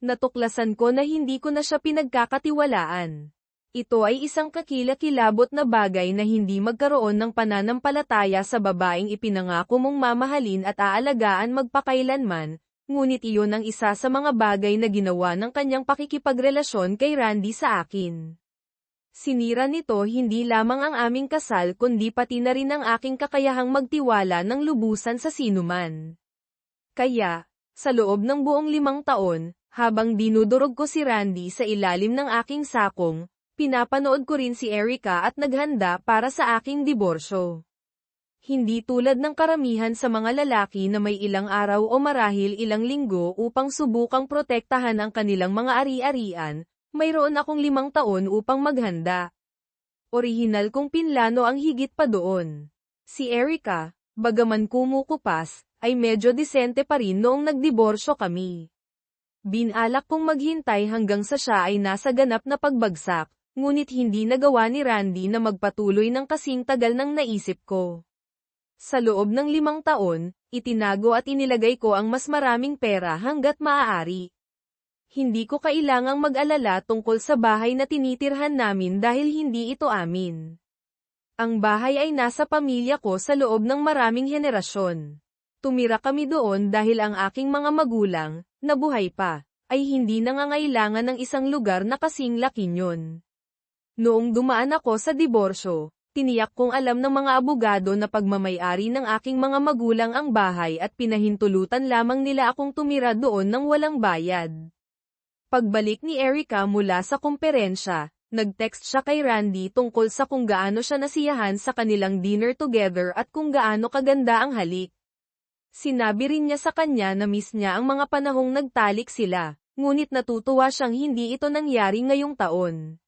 Natuklasan ko na hindi ko na siya pinagkakatiwalaan. Ito ay isang kakilakilabot na bagay na hindi magkaroon ng pananampalataya sa babaeng ipinangako mong mamahalin at aalagaan magpakailanman, ngunit iyon ang isa sa mga bagay na ginawa ng kanyang pakikipagrelasyon kay Randy sa akin. Sinira nito hindi lamang ang aming kasal kundi pati na rin ang aking kakayahang magtiwala ng lubusan sa sinuman. Kaya, sa loob ng buong 5 taon, habang dinudurog ko si Randy sa ilalim ng aking sakong, pinapanood ko rin si Erica at naghanda para sa aking diborsyo. Hindi tulad ng karamihan sa mga lalaki na may ilang araw o marahil ilang linggo upang subukang protektahan ang kanilang mga ari-arian, mayroon akong 5 taon upang maghanda. Orihinal kong pinlano ang higit pa doon. Si Erica, bagaman kumukupas, ay medyo disente pa rin noong nagdiborsyo kami. Binalak kong maghintay hanggang sa siya ay nasa ganap na pagbagsak, ngunit hindi nagawa ni Randy na magpatuloy ng kasing tagal ng naisip ko. Sa loob ng 5 taon, itinago at inilagay ko ang mas maraming pera hanggat maaari. Hindi ko kailangang mag-alala tungkol sa bahay na tinitirhan namin dahil hindi ito amin. Ang bahay ay nasa pamilya ko sa loob ng maraming henerasyon. Tumira kami doon dahil ang aking mga magulang, na buhay pa, ay hindi nangangailangan ng isang lugar na kasing laki niyon. Noong dumaan ako sa diborsyo, tiniyak kong alam ng mga abogado na pagmamay-ari ng aking mga magulang ang bahay at pinahintulutan lamang nila akong tumira doon ng walang bayad. Pagbalik ni Erica mula sa komperensya, nag-text siya kay Randy tungkol sa kung gaano siya nasiyahan sa kanilang dinner together at kung gaano kaganda ang halik. Sinabi rin niya sa kanya na miss niya ang mga panahong nagtalik sila, ngunit natutuwa siyang hindi ito nangyari ngayong taon.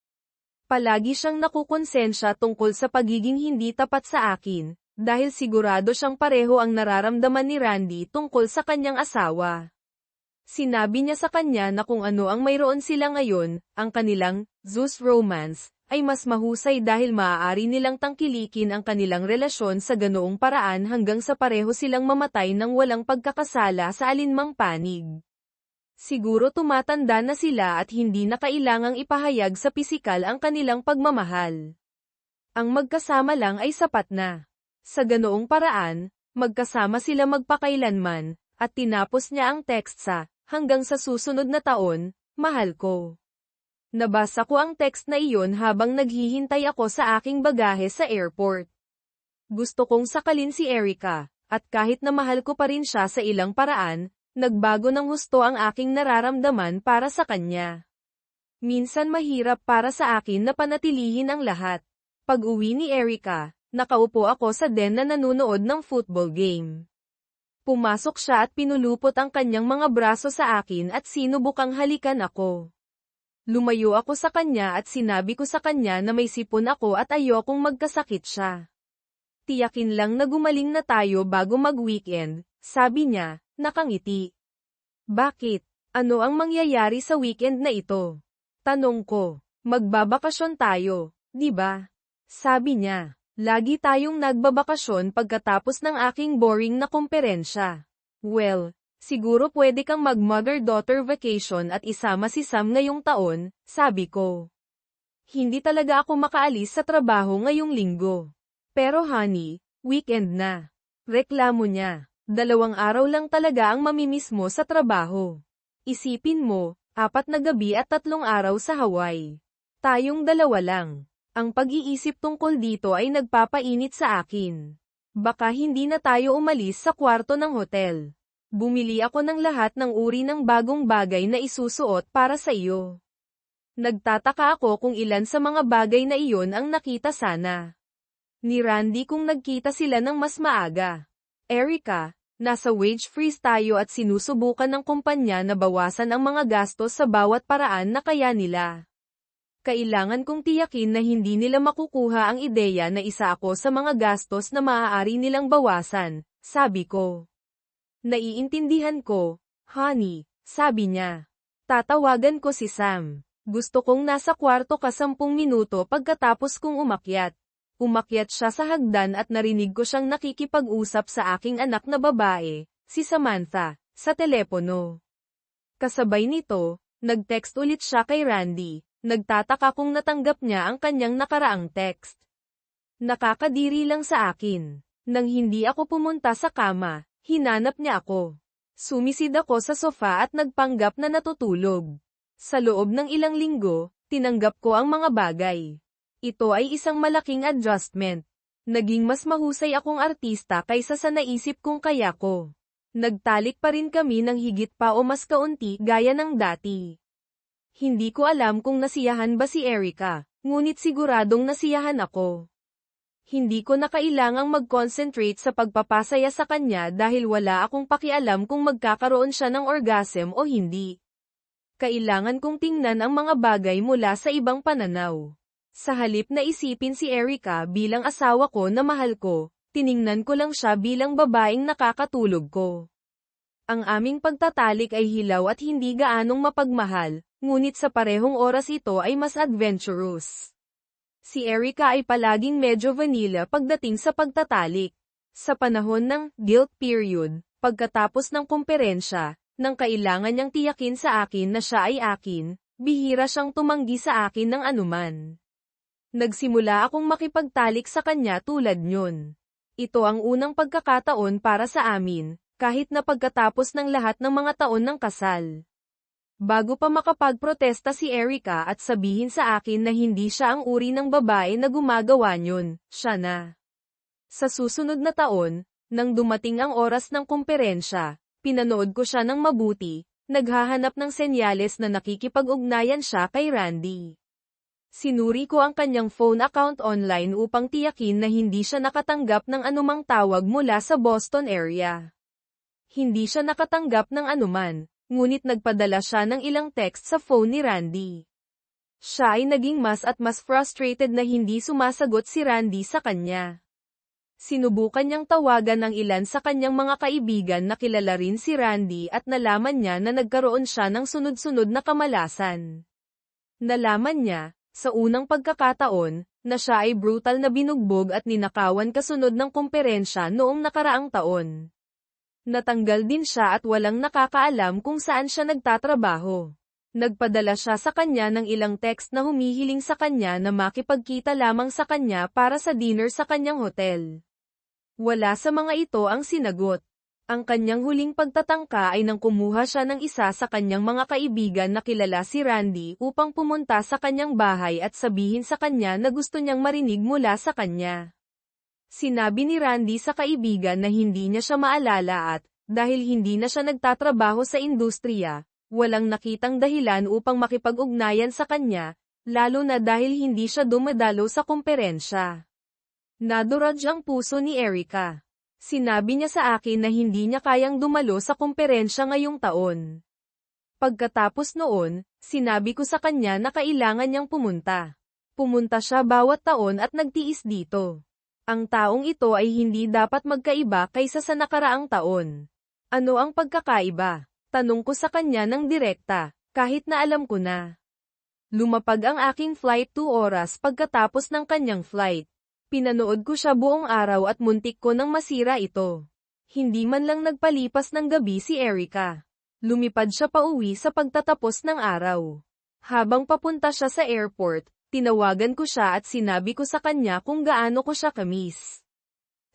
Palagi siyang nakukonsensya tungkol sa pagiging hindi tapat sa akin, dahil sigurado siyang pareho ang nararamdaman ni Randy tungkol sa kanyang asawa. Sinabi niya sa kanya na kung ano ang mayroon sila ngayon, ang kanilang Zeus romance, ay mas mahusay dahil maaari nilang tangkilikin ang kanilang relasyon sa ganoong paraan hanggang sa pareho silang mamatay ng walang pagkakasala sa alinmang panig. Siguro tumatanda na sila at hindi na kailangang ipahayag sa pisikal ang kanilang pagmamahal. Ang magkasama lang ay sapat na. Sa ganoong paraan, magkasama sila magpakailanman, at tinapos niya ang text sa, hanggang sa susunod na taon, mahal ko. Nabasa ko ang text na iyon habang naghihintay ako sa aking bagahe sa airport. Gusto kong sakalin si Erica, at kahit na mahal ko pa rin siya sa ilang paraan, nagbago ng husto ang aking nararamdaman para sa kanya. Minsan mahirap para sa akin na panatilihin ang lahat. Pag-uwi ni Erica, nakaupo ako sa den na nanunood ng football game. Pumasok siya at pinulupot ang kanyang mga braso sa akin at sinubukang halikan ako. Lumayo ako sa kanya at sinabi ko sa kanya na may sipon ako at ayokong magkasakit siya. Tiyakin lang na gumaling na tayo bago mag-weekend, sabi niya, nakangiti. Bakit? Ano ang mangyayari sa weekend na ito? Tanong ko, magbabakasyon tayo, di ba? Sabi niya, lagi tayong nagbabakasyon pagkatapos ng aking boring na komperensya. Well, siguro pwede kang mag-mother-daughter vacation at isama si Sam ngayong taon, sabi ko. Hindi talaga ako makaalis sa trabaho ngayong linggo. Pero honey, weekend na. Reklamo niya, 2 araw lang talaga ang mamimiss mo sa trabaho. Isipin mo, 4 na gabi at 3 araw sa Hawaii. Tayong 2 lang. Ang pag-iisip tungkol dito ay nagpapainit sa akin. Baka hindi na tayo umalis sa kwarto ng hotel. Bumili ako ng lahat ng uri ng bagong bagay na isusuot para sa iyo. Nagtataka ako kung ilan sa mga bagay na iyon ang nakita sana ni Randy kung nagkita sila ng mas maaga. Erica, nasa wage freeze tayo at sinusubukan ng kumpanya na bawasan ang mga gastos sa bawat paraan na kaya nila. Kailangan kong tiyakin na hindi nila makukuha ang ideya na isa ako sa mga gastos na maaari nilang bawasan, sabi ko. Naiintindihan ko, honey, sabi niya. Tatawagan ko si Sam. Gusto kong nasa kwarto ka 10 minuto pagkatapos kong umakyat. Umakyat siya sa hagdan at narinig ko siyang nakikipag-usap sa aking anak na babae, si Samantha, sa telepono. Kasabay nito, nag-text ulit siya kay Randy. Nagtataka kung natanggap niya ang kanyang nakaraang text. Nakakadiri lang sa akin. Nang hindi ako pumunta sa kama, hinanap niya ako. Sumisid ako sa sofa at nagpanggap na natutulog. Sa loob ng ilang linggo, tinanggap ko ang mga bagay. Ito ay isang malaking adjustment. Naging mas mahusay akong artista kaysa sa naisip kong kaya ko. Nagtalik pa rin kami ng higit pa o mas kaunti gaya ng dati. Hindi ko alam kung nasiyahan ba si Erica, ngunit siguradong nasiyahan ako. Hindi ko na kailangang mag-concentrate sa pagpapasaya sa kanya dahil wala akong pakialam kung magkakaroon siya ng orgasm o hindi. Kailangan kong tingnan ang mga bagay mula sa ibang pananaw. Sa halip na isipin si Erica bilang asawa ko na mahal ko, tiningnan ko lang siya bilang babaeng nakakatulog ko. Ang aming pagtatalik ay hilaw at hindi gaanong mapagmahal, ngunit sa parehong oras ito ay mas adventurous. Si Erica ay palaging medyo vanilla pagdating sa pagtatalik. Sa panahon ng guilt period, pagkatapos ng komperensya, nang kailangan niyang tiyakin sa akin na siya ay akin, bihira siyang tumanggi sa akin ng anuman. Nagsimula akong makipagtalik sa kanya tulad nyon. Ito ang unang pagkakataon para sa amin, kahit na pagkatapos ng lahat ng mga taon ng kasal. Bago pa makapagprotesta si Erica at sabihin sa akin na hindi siya ang uri ng babae na gumagawa nyon, siya na. Sa susunod na taon, nang dumating ang oras ng komperensya, pinanood ko siya ng mabuti, naghahanap ng senyales na nakikipag-ugnayan siya kay Randy. Sinuri ko ang kanyang phone account online upang tiyakin na hindi siya nakatanggap ng anumang tawag mula sa Boston area. Hindi siya nakatanggap ng anuman, ngunit nagpadala siya ng ilang text sa phone ni Randy. Siya ay naging mas at mas frustrated na hindi sumasagot si Randy sa kanya. Sinubukan niyang tawagan ng ilan sa kanyang mga kaibigan na kilala rin si Randy at nalaman niya na nagkaroon siya ng sunod-sunod na kamalasan. Nalaman niya, sa unang pagkakataon, na siya ay brutal na binugbog at ninakawan kasunod ng komperensya noong nakaraang taon. Natanggal din siya at walang nakakaalam kung saan siya nagtatrabaho. Nagpadala siya sa kanya ng ilang text na humihiling sa kanya na makipagkita lamang sa kanya para sa dinner sa kanyang hotel. Wala sa mga ito ang sinagot. Ang kanyang huling pagtatangka ay nang kumuha siya ng isa sa kanyang mga kaibigan na kilala si Randy upang pumunta sa kanyang bahay at sabihin sa kanya na gusto niyang marinig mula sa kanya. Sinabi ni Randy sa kaibigan na hindi niya siya maalala at, dahil hindi na siya nagtatrabaho sa industriya, Walang nakitang dahilan upang makipag-ugnayan sa kanya, lalo na dahil hindi siya dumadalo sa kumperensya. Naduraj ang puso ni Erica. Sinabi niya sa akin na hindi niya kayang dumalo sa kumperensya ngayong taon. Pagkatapos noon, sinabi ko sa kanya na kailangan niyang pumunta. Pumunta siya bawat taon at nagtiis dito. Ang taong ito ay hindi dapat magkaiba kaysa sa nakaraang taon. Ano ang pagkakaiba? Tanong ko sa kanya ng direkta, kahit na alam ko na. Lumapag ang aking flight 2 oras pagkatapos ng kanyang flight. Pinanood ko siya buong araw at muntik ko nang masira ito. Hindi man lang nagpalipas ng gabi si Erica. Lumipad siya pauwi sa pagtatapos ng araw. Habang papunta siya sa airport, tinawagan ko siya at sinabi ko sa kanya kung gaano ko siya kamiss.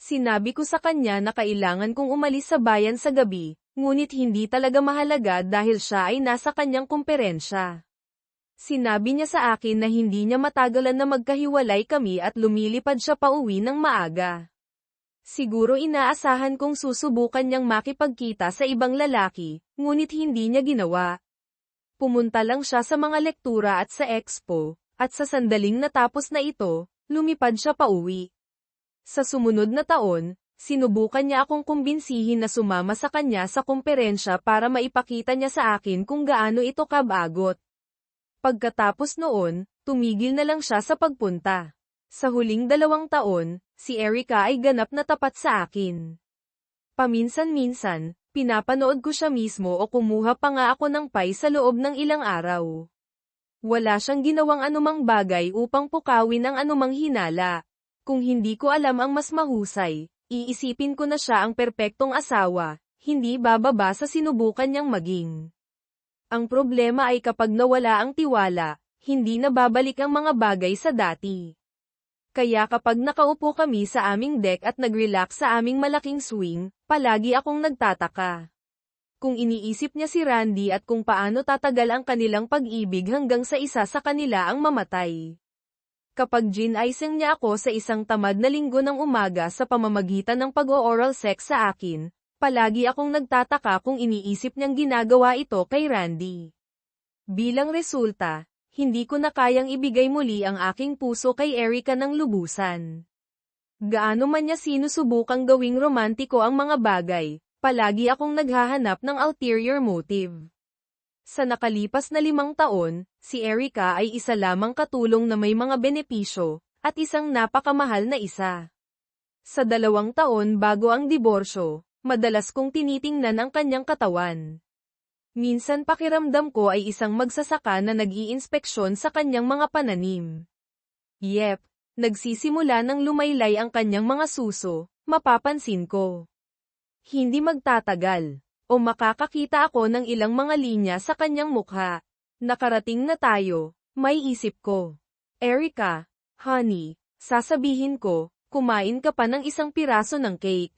Sinabi ko sa kanya na kailangan kong umalis sa bayan sa gabi, ngunit hindi talaga mahalaga dahil siya ay nasa kanyang kumperensya. Sinabi niya sa akin na hindi niya matagalan na magkahiwalay kami at lumilipad siya pauwi ng maaga. Siguro inaasahan kong susubukan niyang makipagkita sa ibang lalaki, ngunit hindi niya ginawa. Pumunta lang siya sa mga lektura at sa expo, at sa sandaling natapos na ito, lumipad siya pauwi. Sa sumunod na taon, sinubukan niya akong kumbinsihin na sumama sa kanya sa kumperensya para maipakita niya sa akin kung gaano ito kabagot. Pagkatapos noon, tumigil na lang siya sa pagpunta. Sa huling 2 taon, si Erica ay ganap na tapat sa akin. Paminsan-minsan, pinapanood ko siya mismo o kumuha pa nga ako ng pie sa loob ng ilang araw. Wala siyang ginawang anumang bagay upang pukawin ang anumang hinala. Kung hindi ko alam ang mas mahusay, iisipin ko na siya ang perpektong asawa, hindi bababa sa sinubukan niyang maging. Ang problema ay kapag nawala ang tiwala, hindi na babalik ang mga bagay sa dati. Kaya kapag nakaupo kami sa aming deck at nag-relax sa aming malaking swing, palagi akong nagtataka. Kung iniisip niya si Randy at kung paano tatagal ang kanilang pag-ibig hanggang sa isa sa kanila ang mamatay. Kapag gin-icing niya ako sa isang tamad na linggo ng umaga sa pamamagitan ng pag-o-oral sex sa akin, palagi akong nagtataka kung iniisip niyang ginagawa ito kay Randy. Bilang resulta, hindi ko na kayang ibigay muli ang aking puso kay Erica ng lubusan. Gaano man niya sinusubukang gawing romantiko ang mga bagay, palagi akong naghahanap ng ulterior motive. Sa nakalipas na 5 taon, si Erica ay isa lamang katulong na may mga benepisyo, at isang napakamahal na isa. Sa 2 taon bago ang diborsyo, madalas kong tinitingnan ang kanyang katawan. Minsan pakiramdam ko ay isang magsasaka na nag-iinspeksyon sa kanyang mga pananim. Yep, nagsisimula ng lumaylay ang kanyang mga suso, mapapansin ko. Hindi magtatagal, o makakakita ako ng ilang mga linya sa kanyang mukha. Nakarating na tayo, may isip ko. Erica, honey, sasabihin ko, kumain ka pa ng isang piraso ng cake.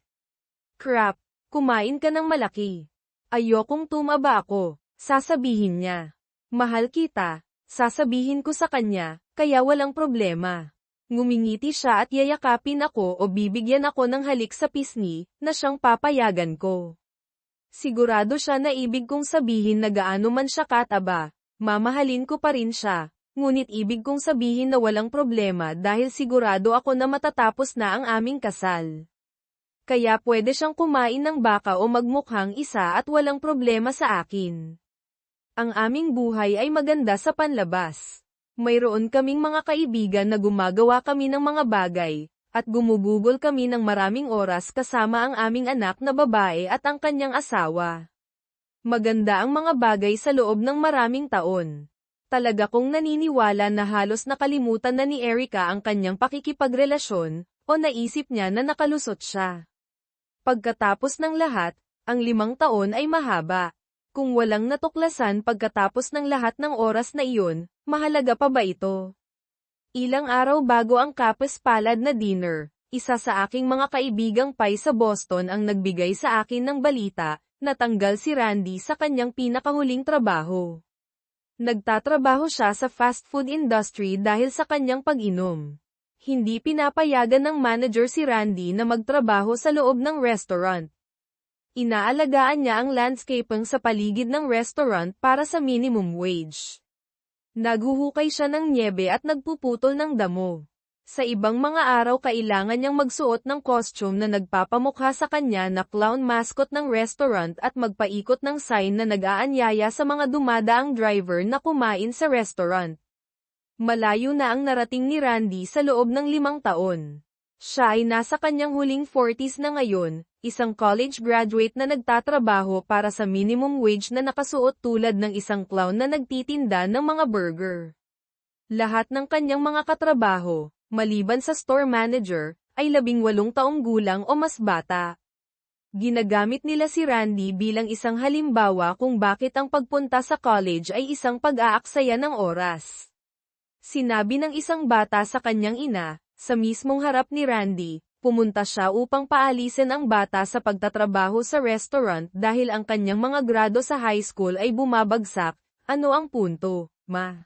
Crap, kumain ka ng malaki. Ayokong tumaba ako, sasabihin niya. Mahal kita, sasabihin ko sa kanya, kaya walang problema. Ngumingiti siya at yayakapin ako o bibigyan ako ng halik sa pisngi, na siyang papayagan ko. Sigurado siya na ibig kong sabihin na gaano man siya kataba, mamahalin ko pa rin siya, ngunit ibig kong sabihin na walang problema dahil sigurado ako na matatapos na ang aming kasal. Kaya pwede siyang kumain ng baka o magmukhang isa at walang problema sa akin. Ang aming buhay ay maganda sa panlabas. Mayroon kaming mga kaibigan na gumagawa kami ng mga bagay, at gumugugol kami ng maraming oras kasama ang aming anak na babae at ang kanyang asawa. Maganda ang mga bagay sa loob ng maraming taon. Talaga kong naniniwala na halos nakalimutan na ni Erica ang kanyang pakikipagrelasyon, o naisip niya na nakalusot siya. Pagkatapos ng lahat, ang 5 taon ay mahaba. Kung walang natuklasan pagkatapos ng lahat ng oras na iyon, mahalaga pa ba ito? Ilang araw bago ang kapes-palad na dinner, isa sa aking mga kaibigang pie sa Boston ang nagbigay sa akin ng balita, natanggal si Randy sa kanyang pinakahuling trabaho. Nagtatrabaho siya sa fast food industry dahil sa kanyang pag-inom. Hindi pinapayagan ng manager si Randy na magtrabaho sa loob ng restaurant. Inaalagaan niya ang landscaping sa paligid ng restaurant para sa minimum wage. Naghuhukay siya ng nyebe at nagpuputol ng damo. Sa ibang mga araw kailangan niyang magsuot ng costume na nagpapamukha sa kanya na clown mascot ng restaurant at magpaikot ng sign na nag-aanyaya sa mga dumadaang driver na kumain sa restaurant. Malayo na ang narating ni Randy sa loob ng 5 taon. Siya ay nasa kanyang huling 40s na ngayon, isang college graduate na nagtatrabaho para sa minimum wage na nakasuot tulad ng isang clown na nagtitinda ng mga burger. Lahat ng kanyang mga katrabaho, maliban sa store manager, ay 18 taong gulang o mas bata. Ginagamit nila si Randy bilang isang halimbawa kung bakit ang pagpunta sa college ay isang pag-aaksaya ng oras. Sinabi ng isang bata sa kanyang ina, sa mismong harap ni Randy, pumunta siya upang paalisin ang bata sa pagtatrabaho sa restaurant dahil ang kanyang mga grado sa high school ay bumabagsak. Ano ang punto, ma?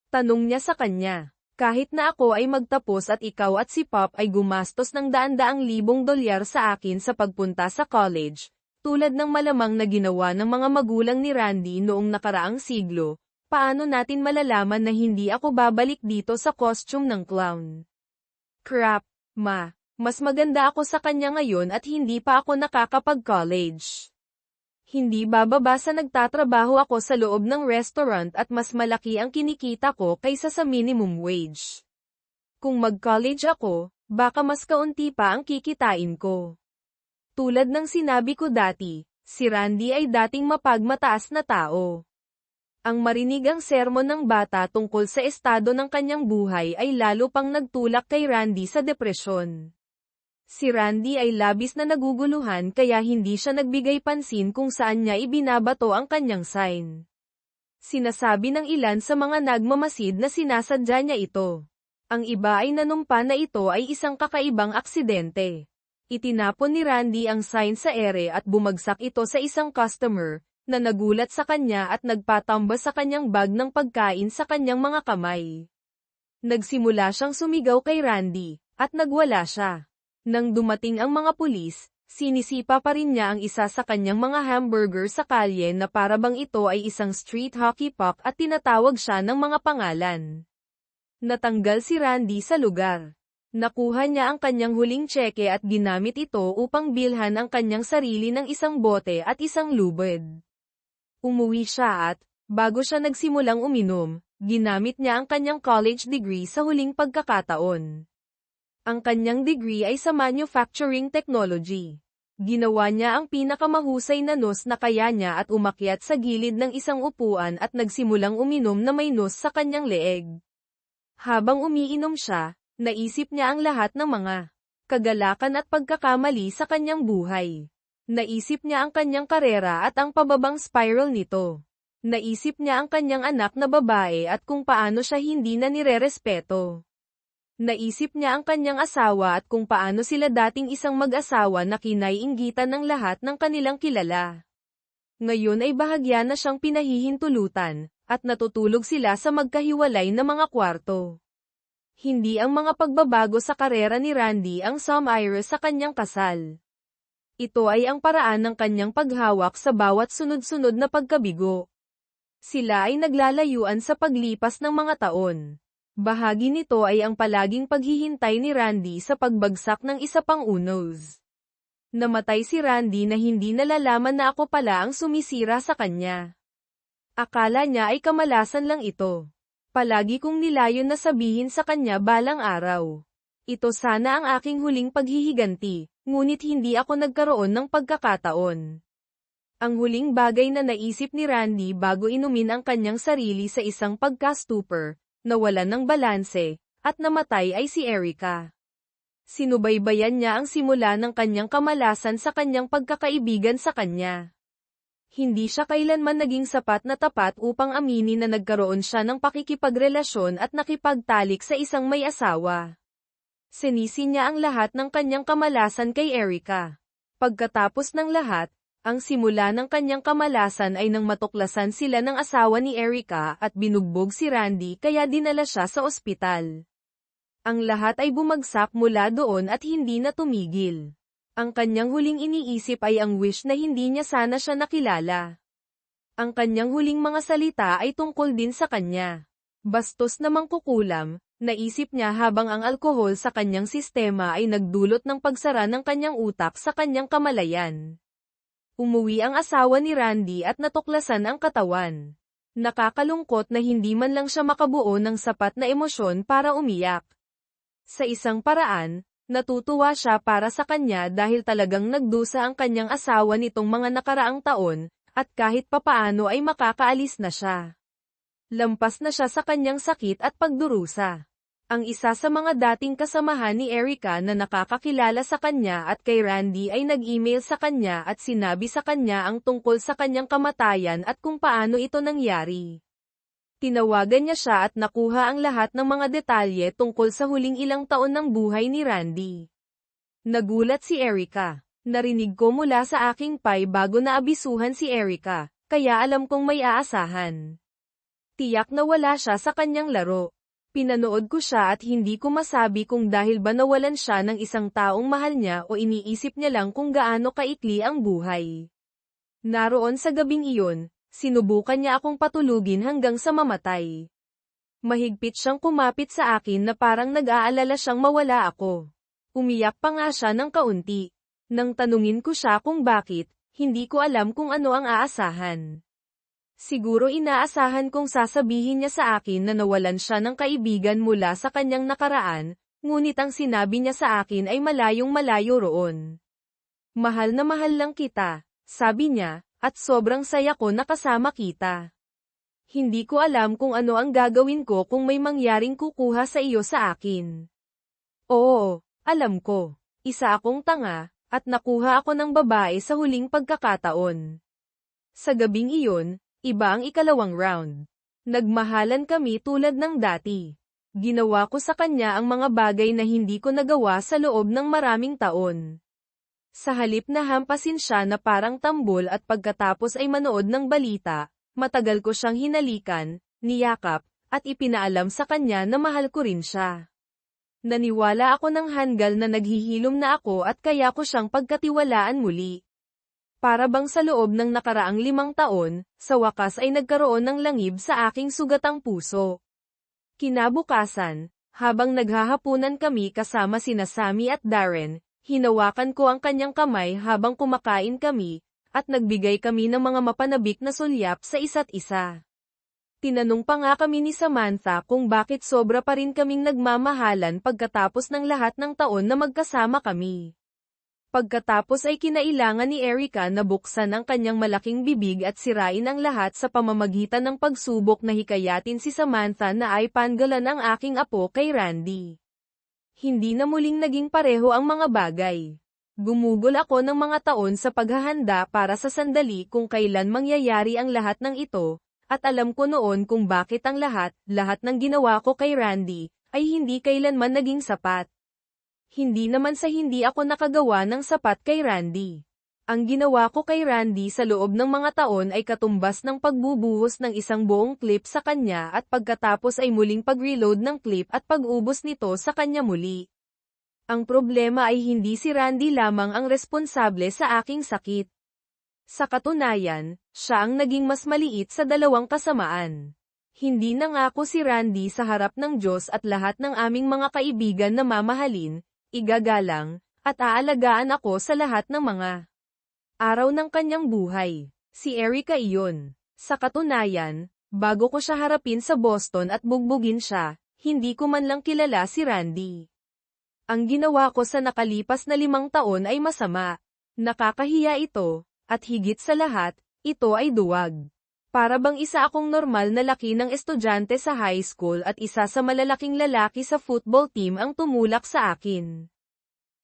Tanong niya sa kanya. Kahit na ako ay magtapos at ikaw at si Pop ay gumastos ng daan-daang libong dolyar sa akin sa pagpunta sa college, tulad ng malamang na ginawa ng mga magulang ni Randy noong nakaraang siglo, paano natin malalaman na hindi ako babalik dito sa costume ng clown? Crap, ma. Mas maganda ako sa kanya ngayon at hindi pa ako nakakapag-college. Hindi bababa sa nagtatrabaho ako sa loob ng restaurant at mas malaki ang kinikita ko kaysa sa minimum wage. Kung mag-college ako, baka mas kaunti pa ang kikitain ko. Tulad ng sinabi ko dati, si Randy ay dating mapagmataas na tao. Ang marinig ang sermon ng bata tungkol sa estado ng kanyang buhay ay lalo pang nagtulak kay Randy sa depresyon. Si Randy ay labis na naguguluhan kaya hindi siya nagbigay pansin kung saan niya ibinabato ang kanyang sign. Sinasabi ng ilan sa mga nagmamasid na sinasadya niya ito. Ang iba ay nanumpa na ito ay isang kakaibang aksidente. Itinapon ni Randy ang sign sa ere at bumagsak ito sa isang customer, na nagulat sa kanya at nagpatamba sa kanyang bag ng pagkain sa kanyang mga kamay. Nagsimula siyang sumigaw kay Randy, at nagwala siya. Nang dumating ang mga pulis, sinisipa pa rin niya ang isa sa kanyang mga hamburger sa kalye na para bang ito ay isang street hockey puck at tinatawag siya ng mga pangalan. Natanggal si Randy sa lugar. Nakuha niya ang kanyang huling tseke at ginamit ito upang bilhan ang kanyang sarili ng isang bote at isang lubid. Umuwi siya at, bago siya nagsimulang uminom, ginamit niya ang kanyang college degree sa huling pagkakataon. Ang kanyang degree ay sa manufacturing technology. Ginawa niya ang pinakamahusay na nos na kaya niya at umakyat sa gilid ng isang upuan at nagsimulang uminom na may nos sa kanyang leeg. Habang umiinom siya, naisip niya ang lahat ng mga kagalakan at pagkakamali sa kanyang buhay. Naisip niya ang kanyang karera at ang pababang spiral nito. Naisip niya ang kanyang anak na babae at kung paano siya hindi na nirerespeto. Naisip niya ang kanyang asawa at kung paano sila dating isang mag-asawa na kinaiinggitan ng lahat ng kanilang kilala. Ngayon ay bahagya na siyang pinahihintulutan, at natutulog sila sa magkahiwalay na mga kwarto. Hindi ang mga pagbabago sa karera ni Randy ang sumire sa kanyang kasal. Ito ay ang paraan ng kanyang paghawak sa bawat sunod-sunod na pagkabigo. Sila ay naglalayuan sa paglipas ng mga taon. Bahagi nito ay ang palaging paghihintay ni Randy sa pagbagsak ng isa pang unos. Namatay si Randy na hindi nalalaman na ako pala ang sumisira sa kanya. Akala niya ay kamalasan lang ito. Palagi kong nilayon na sabihin sa kanya balang araw. Ito sana ang aking huling paghihiganti, ngunit hindi ako nagkaroon ng pagkakataon. Ang huling bagay na naisip ni Randy bago inumin ang kanyang sarili sa isang pagka-stupor, nawalan ng balanse, at namatay ay si Erica. Sinubaybayan niya ang simula ng kanyang kamalasan sa kanyang pagkakaibigan sa kanya. Hindi siya kailanman naging sapat na tapat upang aminin na nagkaroon siya ng pakikipagrelasyon at nakipagtalik sa isang may asawa. Sinisi niya ang lahat ng kanyang kamalasan kay Erica. Pagkatapos ng lahat, ang simula ng kanyang kamalasan ay nang matuklasan sila ng asawa ni Erica at binugbog si Randy kaya dinala siya sa ospital. Ang lahat ay bumagsak mula doon at hindi na tumigil. Ang kanyang huling iniisip ay ang wish na hindi niya sana siya nakilala. Ang kanyang huling mga salita ay tungkol din sa kanya. Bastos na mangkukulam, naisip niya habang ang alkohol sa kanyang sistema ay nagdulot ng pagsara ng kanyang utak sa kanyang kamalayan. Umuwi ang asawa ni Randy at natuklasan ang katawan. Nakakalungkot na hindi man lang siya makabuo ng sapat na emosyon para umiyak. Sa isang paraan, natutuwa siya para sa kanya dahil talagang nagdusa ang kanyang asawa nitong mga nakaraang taon, at kahit papaano ay makakaalis na siya. Lampas na siya sa kanyang sakit at pagdurusa. Ang isa sa mga dating kasamahan ni Erica na nakakakilala sa kanya at kay Randy ay nag-email sa kanya at sinabi sa kanya ang tungkol sa kanyang kamatayan at kung paano ito nangyari. Tinawagan niya siya at nakuha ang lahat ng mga detalye tungkol sa huling ilang taon ng buhay ni Randy. Nagulat si Erica. Narinig ko mula sa aking pai bago naabisuhan si Erica, kaya alam kong may aasahan. Tiyak na wala siya sa kanyang laro. Pinanood ko siya at hindi ko masabi kung dahil ba nawalan siya ng isang taong mahal niya o iniisip niya lang kung gaano kaikli ang buhay. Naroon sa gabing iyon, sinubukan niya akong patulugin hanggang sa mamatay. Mahigpit siyang kumapit sa akin na parang nag-aalala siyang mawala ako. Umiyak pa nga siya ng kaunti. Nang tanungin ko siya kung bakit, hindi ko alam kung ano ang aasahan. Siguro inaasahan kong sasabihin niya sa akin na nawalan siya ng kaibigan mula sa kanyang nakaraan, ngunit ang sinabi niya sa akin ay malayong malayo roon. Mahal na mahal lang kita, sabi niya, at sobrang saya ko na kasama kita. Hindi ko alam kung ano ang gagawin ko kung may mangyaring kukuha sa iyo sa akin. Oo, alam ko. Isa akong tanga, at nakuha ako ng babae sa huling pagkakataon. Sa gabing iyon, iba ang ikalawang round. Nagmahalan kami tulad ng dati. Ginawa ko sa kanya ang mga bagay na hindi ko nagawa sa loob ng maraming taon. Sa halip na hampasin siya na parang tambol at pagkatapos ay manood ng balita, matagal ko siyang hinalikan, niyakap, at ipinaalam sa kanya na mahal ko rin siya. Naniwala ako ng hanggal na naghihilom na ako at kaya ko siyang pagkatiwalaan muli. Para bang sa loob ng nakaraang 5 taon, sa wakas ay nagkaroon ng langib sa aking sugatang puso. Kinabukasan, habang naghahapunan kami kasama sina Sammy at Darren, hinawakan ko ang kanyang kamay habang kumakain kami, at nagbigay kami ng mga mapanabik na sulyap sa isa't isa. Tinanong pa nga kami ni Samantha kung bakit sobra pa rin kaming nagmamahalan pagkatapos ng lahat ng taon na magkasama kami. Pagkatapos ay kinailangan ni Erica na buksan ang kanyang malaking bibig at sirain ang lahat sa pamamagitan ng pagsubok na hikayatin si Samantha na ay panggalan ang aking apo kay Randy. Hindi na muling naging pareho ang mga bagay. Gumugol ako ng mga taon sa paghahanda para sa sandali kung kailan mangyayari ang lahat ng ito, at alam ko noon kung bakit ang lahat ng ginawa ko kay Randy, ay hindi kailanman naging sapat. Hindi naman sa hindi ako nakagawa ng sapat kay Randy. Ang ginawa ko kay Randy sa loob ng mga taon ay katumbas ng pagbubuhos ng isang buong clip sa kanya at pagkatapos ay muling pag-reload ng clip at pag-ubos nito sa kanya muli. Ang problema ay hindi si Randy lamang ang responsable sa aking sakit. Sa katunayan, siya ang naging mas maliit sa dalawang kasamaan. Hindi nangako si Randy sa harap ng Diyos at lahat ng aming mga kaibigan na mamahalin, igagalang, at aalagaan ako sa lahat ng mga araw ng kanyang buhay. Si Erica iyon. Sa katunayan, bago ko siya harapin sa Boston at bugbugin siya, hindi ko man lang kilala si Randy. Ang ginawa ko sa nakalipas na 5 taon ay masama. Nakakahiya ito, at higit sa lahat, ito ay duwag. Para bang isa akong normal na laki ng estudyante sa high school at isa sa malalaking lalaki sa football team ang tumulak sa akin.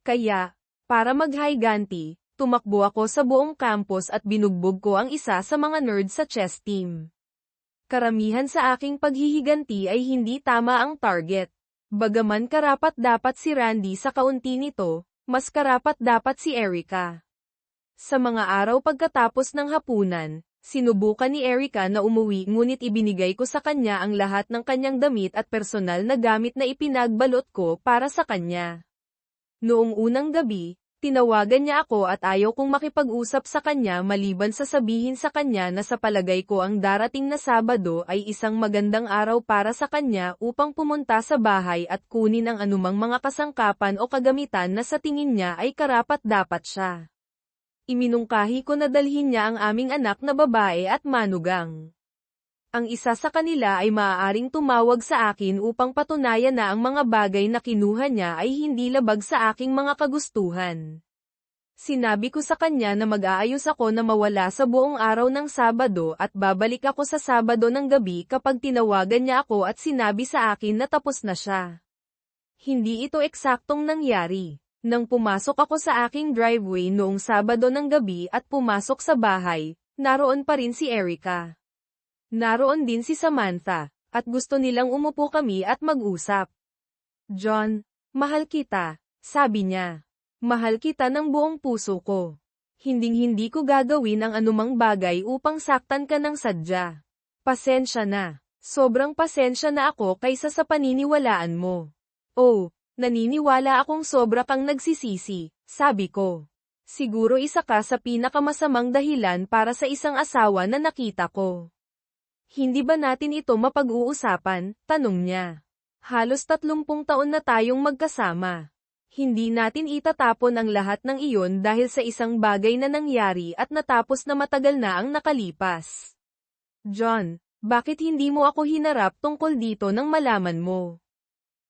Kaya, para maghiganti, tumakbo ako sa buong campus at binugbog ko ang isa sa mga nerds sa chess team. Karamihan sa aking paghihiganti ay hindi tama ang target. Bagaman karapat-dapat si Randy sa kaunti nito, mas karapat-dapat si Erica. Sa mga araw pagkatapos ng hapunan, sinubukan ni Erica na umuwi ngunit ibinigay ko sa kanya ang lahat ng kanyang damit at personal na gamit na ipinagbalot ko para sa kanya. Noong unang gabi, Tinawagan niya ako at ayaw kong makipag-usap sa kanya maliban sa sabihin sa kanya na sa palagay ko ang darating na Sabado ay isang magandang araw para sa kanya upang pumunta sa bahay at kunin ang anumang mga kasangkapan o kagamitan na sa tingin niya ay karapat-dapat siya. Iminungkahi ko na dalhin niya ang aming anak na babae at manugang. Ang isa sa kanila ay maaaring tumawag sa akin upang patunayan na ang mga bagay na kinuha niya ay hindi labag sa aking mga kagustuhan. Sinabi ko sa kanya na mag-aayos ako na mawala sa buong araw ng Sabado at babalik ako sa Sabado ng gabi kapag tinawagan niya ako at sinabi sa akin na tapos na siya. Hindi ito eksaktong nangyari. Nang pumasok ako sa aking driveway noong Sabado ng gabi at pumasok sa bahay, naroon pa rin si Erica. Naroon din si Samantha, at gusto nilang umupo kami at mag-usap. John, mahal kita, sabi niya. Mahal kita ng buong puso ko. Hinding-hindi ko gagawin ang anumang bagay upang saktan ka ng sadya. Pasensya na. Sobrang pasensya na ako kaysa sa paniniwalaan mo. Oh, naniniwala akong sobra kang nagsisisi, sabi ko. Siguro isa ka sa pinakamasamang dahilan para sa isang asawa na nakita ko. Hindi ba natin ito mapag-uusapan? Tanong niya. Halos 30 taon na tayong magkasama. Hindi natin itatapon ang lahat ng iyon dahil sa isang bagay na nangyari at natapos na matagal na ang nakalipas. John, bakit hindi mo ako hinarap tungkol dito nang malaman mo?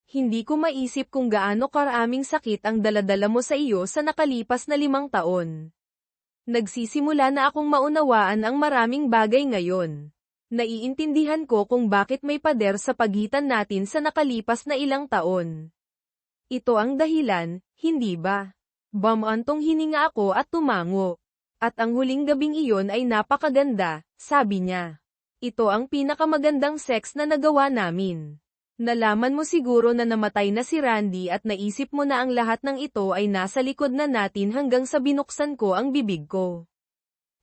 Hindi ko maisip kung gaano karaming sakit ang daladala mo sa iyo sa nakalipas na 5 taon. Nagsisimula na akong maunawaan ang maraming bagay ngayon. Naiintindihan ko kung bakit may pader sa pagitan natin sa nakalipas na ilang taon. Ito ang dahilan, hindi ba? Bumantong hininga ako at tumango. At ang huling gabing iyon ay napakaganda, sabi niya. Ito ang pinakamagandang sex na nagawa namin. Nalaman mo siguro na namatay na si Randy at naisip mo na ang lahat ng ito ay nasa likod na natin hanggang sa binuksan ko ang bibig ko.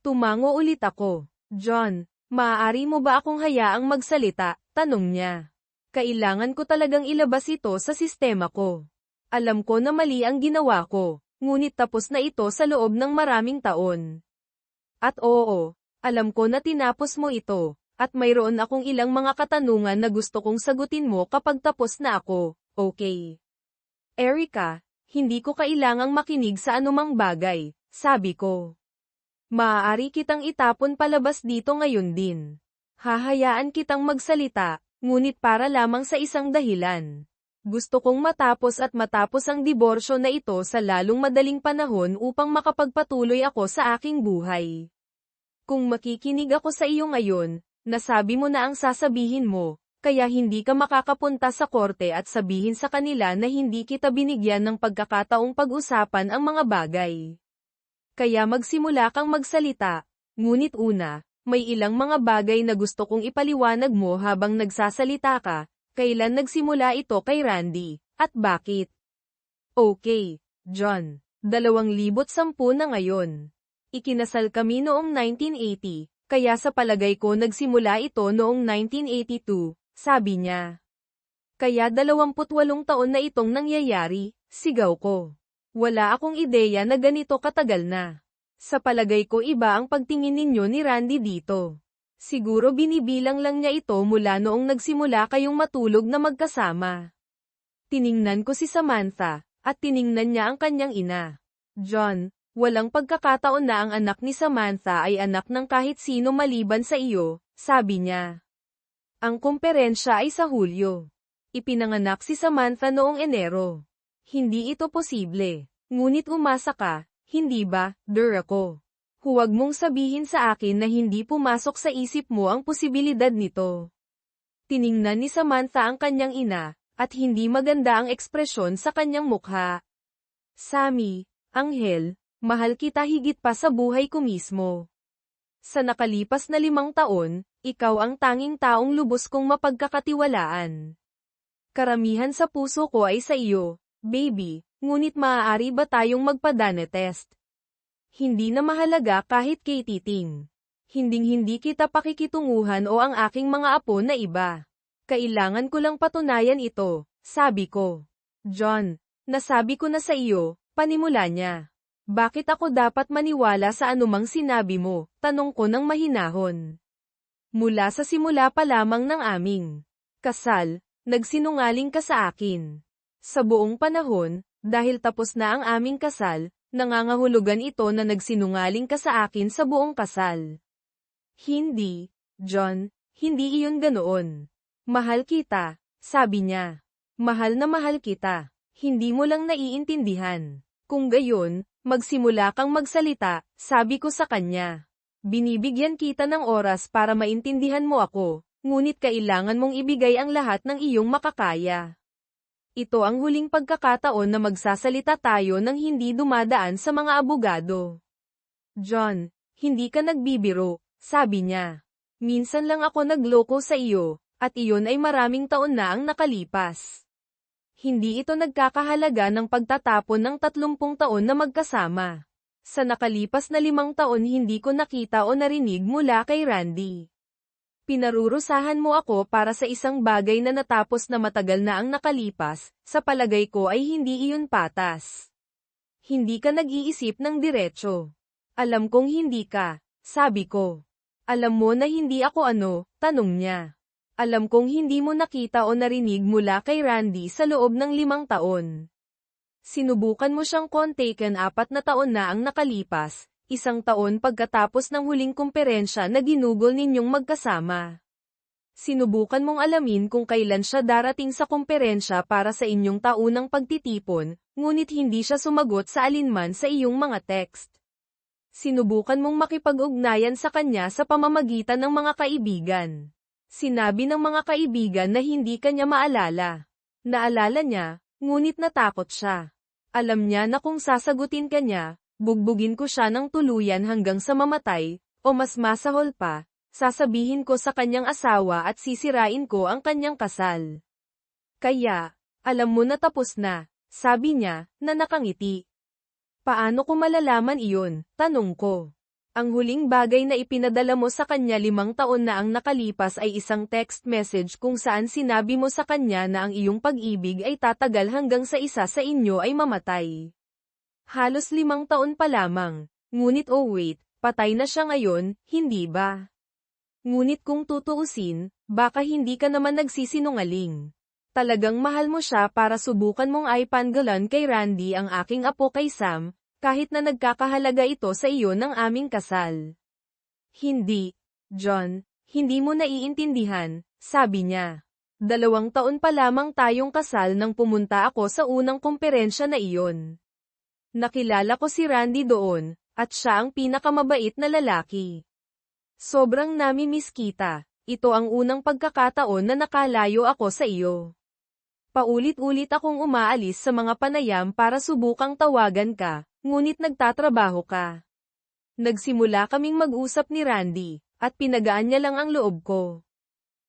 Tumango ulit ako. John, maaari mo ba akong hayaang magsalita? Tanong niya. Kailangan ko talagang ilabas ito sa sistema ko. Alam ko na mali ang ginawa ko, ngunit tapos na ito sa loob ng maraming taon. At oo, alam ko na tinapos mo ito, at mayroon akong ilang mga katanungan na gusto kong sagutin mo kapag tapos na ako, okay? Erica, hindi ko kailangang makinig sa anumang bagay, sabi ko. Maaari kitang itapon palabas dito ngayon din. Hahayaan kitang magsalita, ngunit para lamang sa isang dahilan. Gusto kong matapos ang diborsyo na ito sa lalong madaling panahon upang makapagpatuloy ako sa aking buhay. Kung makikinig ako sa iyo ngayon, nasabi mo na ang sasabihin mo, kaya hindi ka makakapunta sa korte at sabihin sa kanila na hindi kita binigyan ng pagkakataong pag-usapan ang mga bagay. Kaya magsimula kang magsalita, ngunit una, may ilang mga bagay na gusto kong ipaliwanag mo habang nagsasalita ka, kailan nagsimula ito kay Randy, at bakit? Okay, John, 2010 na ngayon. Ikinasal kami noong 1980, kaya sa palagay ko nagsimula ito noong 1982, sabi niya. Kaya 28 taon na itong nangyayari, sigaw ko. Wala akong ideya na ganito katagal na. Sa palagay ko iba ang pagtingin ninyo ni Randy dito. Siguro binibilang lang niya ito mula noong nagsimula kayong matulog na magkasama. Tiningnan ko si Samantha, at tiningnan niya ang kanyang ina. John, walang pagkakataon na ang anak ni Samantha ay anak ng kahit sino maliban sa iyo, sabi niya. Ang kumperensya ay sa Hulyo. Ipinanganak si Samantha noong Enero. Hindi ito posible. Ngunit umasa ka, hindi ba, ako? Huwag mong sabihin sa akin na hindi pumasok sa isip mo ang posibilidad nito. Tiningnan ni Samantha ang kanyang ina, at hindi maganda ang ekspresyon sa kanyang mukha. Sammy, Anghel, mahal kita higit pa sa buhay ko mismo. Sa nakalipas na 5 taon, ikaw ang tanging taong lubos kong mapagkakatiwalaan. Karamihan sa puso ko ay sa iyo, baby, ngunit maaari ba tayong magpa-DNA test? Hindi na mahalaga kahit kay titing. Hinding-hindi kita pakikitunguhan o ang aking mga apo na iba. Kailangan ko lang patunayan ito, sabi ko. John, nasabi ko na sa iyo, panimula niya. Bakit ako dapat maniwala sa anumang sinabi mo? Tanong ko ng mahinahon. Mula sa simula pa lamang ng aming kasal, nagsinungaling ka sa akin. Sa buong panahon, dahil tapos na ang aming kasal, nangangahulugan ito na nagsinungaling ka sa akin sa buong kasal. Hindi, John, hindi iyon ganoon. Mahal kita, sabi niya. Mahal na mahal kita. Hindi mo lang naiintindihan. Kung gayon, magsimula kang magsalita, sabi ko sa kanya. Binibigyan kita ng oras para maintindihan mo ako, ngunit kailangan mong ibigay ang lahat ng iyong makakaya. Ito ang huling pagkakataon na magsasalita tayo nang hindi dumadaan sa mga abogado. John, hindi ka nagbibiro, sabi niya. Minsan lang ako nagloko sa iyo, at iyon ay maraming taon na ang nakalipas. Hindi ito nagkakahalaga ng pagtatapon ng 30 taon na magkasama. Sa nakalipas na 5 taon hindi ko nakita o narinig mula kay Randy. Pinarurusahan mo ako para sa isang bagay na natapos na matagal na ang nakalipas, sa palagay ko ay hindi iyon patas. Hindi ka nag-iisip ng diretso. Alam kong hindi ka, sabi ko. Alam mo na hindi ako ano, tanong niya. Alam kong hindi mo nakita o narinig mula kay Randy sa loob ng 5 taon. Sinubukan mo siyang kontakin 4 na taon na ang nakalipas, 1 taon pagkatapos ng huling kumperensya na ginugol ninyong magkasama. Sinubukan mong alamin kung kailan siya darating sa kumperensya para sa inyong taunang pagtitipon, ngunit hindi siya sumagot sa alinman sa iyong mga text. Sinubukan mong makipag-ugnayan sa kanya sa pamamagitan ng mga kaibigan. Sinabi ng mga kaibigan na hindi kanya maalala. Naalala niya, ngunit natakot siya. Alam niya na kung sasagutin kanya, bugbugin ko siya ng tuluyan hanggang sa mamatay, o mas masahol pa, sasabihin ko sa kanyang asawa at sisirain ko ang kanyang kasal. Kaya, alam mo na tapos na, sabi niya, na nakangiti. Paano ko malalaman iyon? Tanong ko. Ang huling bagay na ipinadala mo sa kanya 5 taon na ang nakalipas ay isang text message kung saan sinabi mo sa kanya na ang iyong pag-ibig ay tatagal hanggang sa isa sa inyo ay mamatay. Halos 5 taon pa lamang. Ngunit wait, patay na siya ngayon, hindi ba? Ngunit kung tutuusin, baka hindi ka naman nagsisinungaling. Talagang mahal mo siya para subukan mong ipanggalan kay Randy ang aking apo kay Sam, kahit na nagkakahalaga ito sa iyo ng aming kasal. Hindi, John, hindi mo naiintindihan, sabi niya. 2 taon pa lamang tayong kasal nang pumunta ako sa unang kumperensya na iyon. Nakilala ko si Randy doon, at siya ang pinakamabait na lalaki. Sobrang nami-miss kita, ito ang unang pagkakataon na nakalayo ako sa iyo. Paulit-ulit akong umaalis sa mga panayam para subukang tawagan ka, ngunit nagtatrabaho ka. Nagsimula kaming mag-usap ni Randy, at pinagaan niya lang ang loob ko.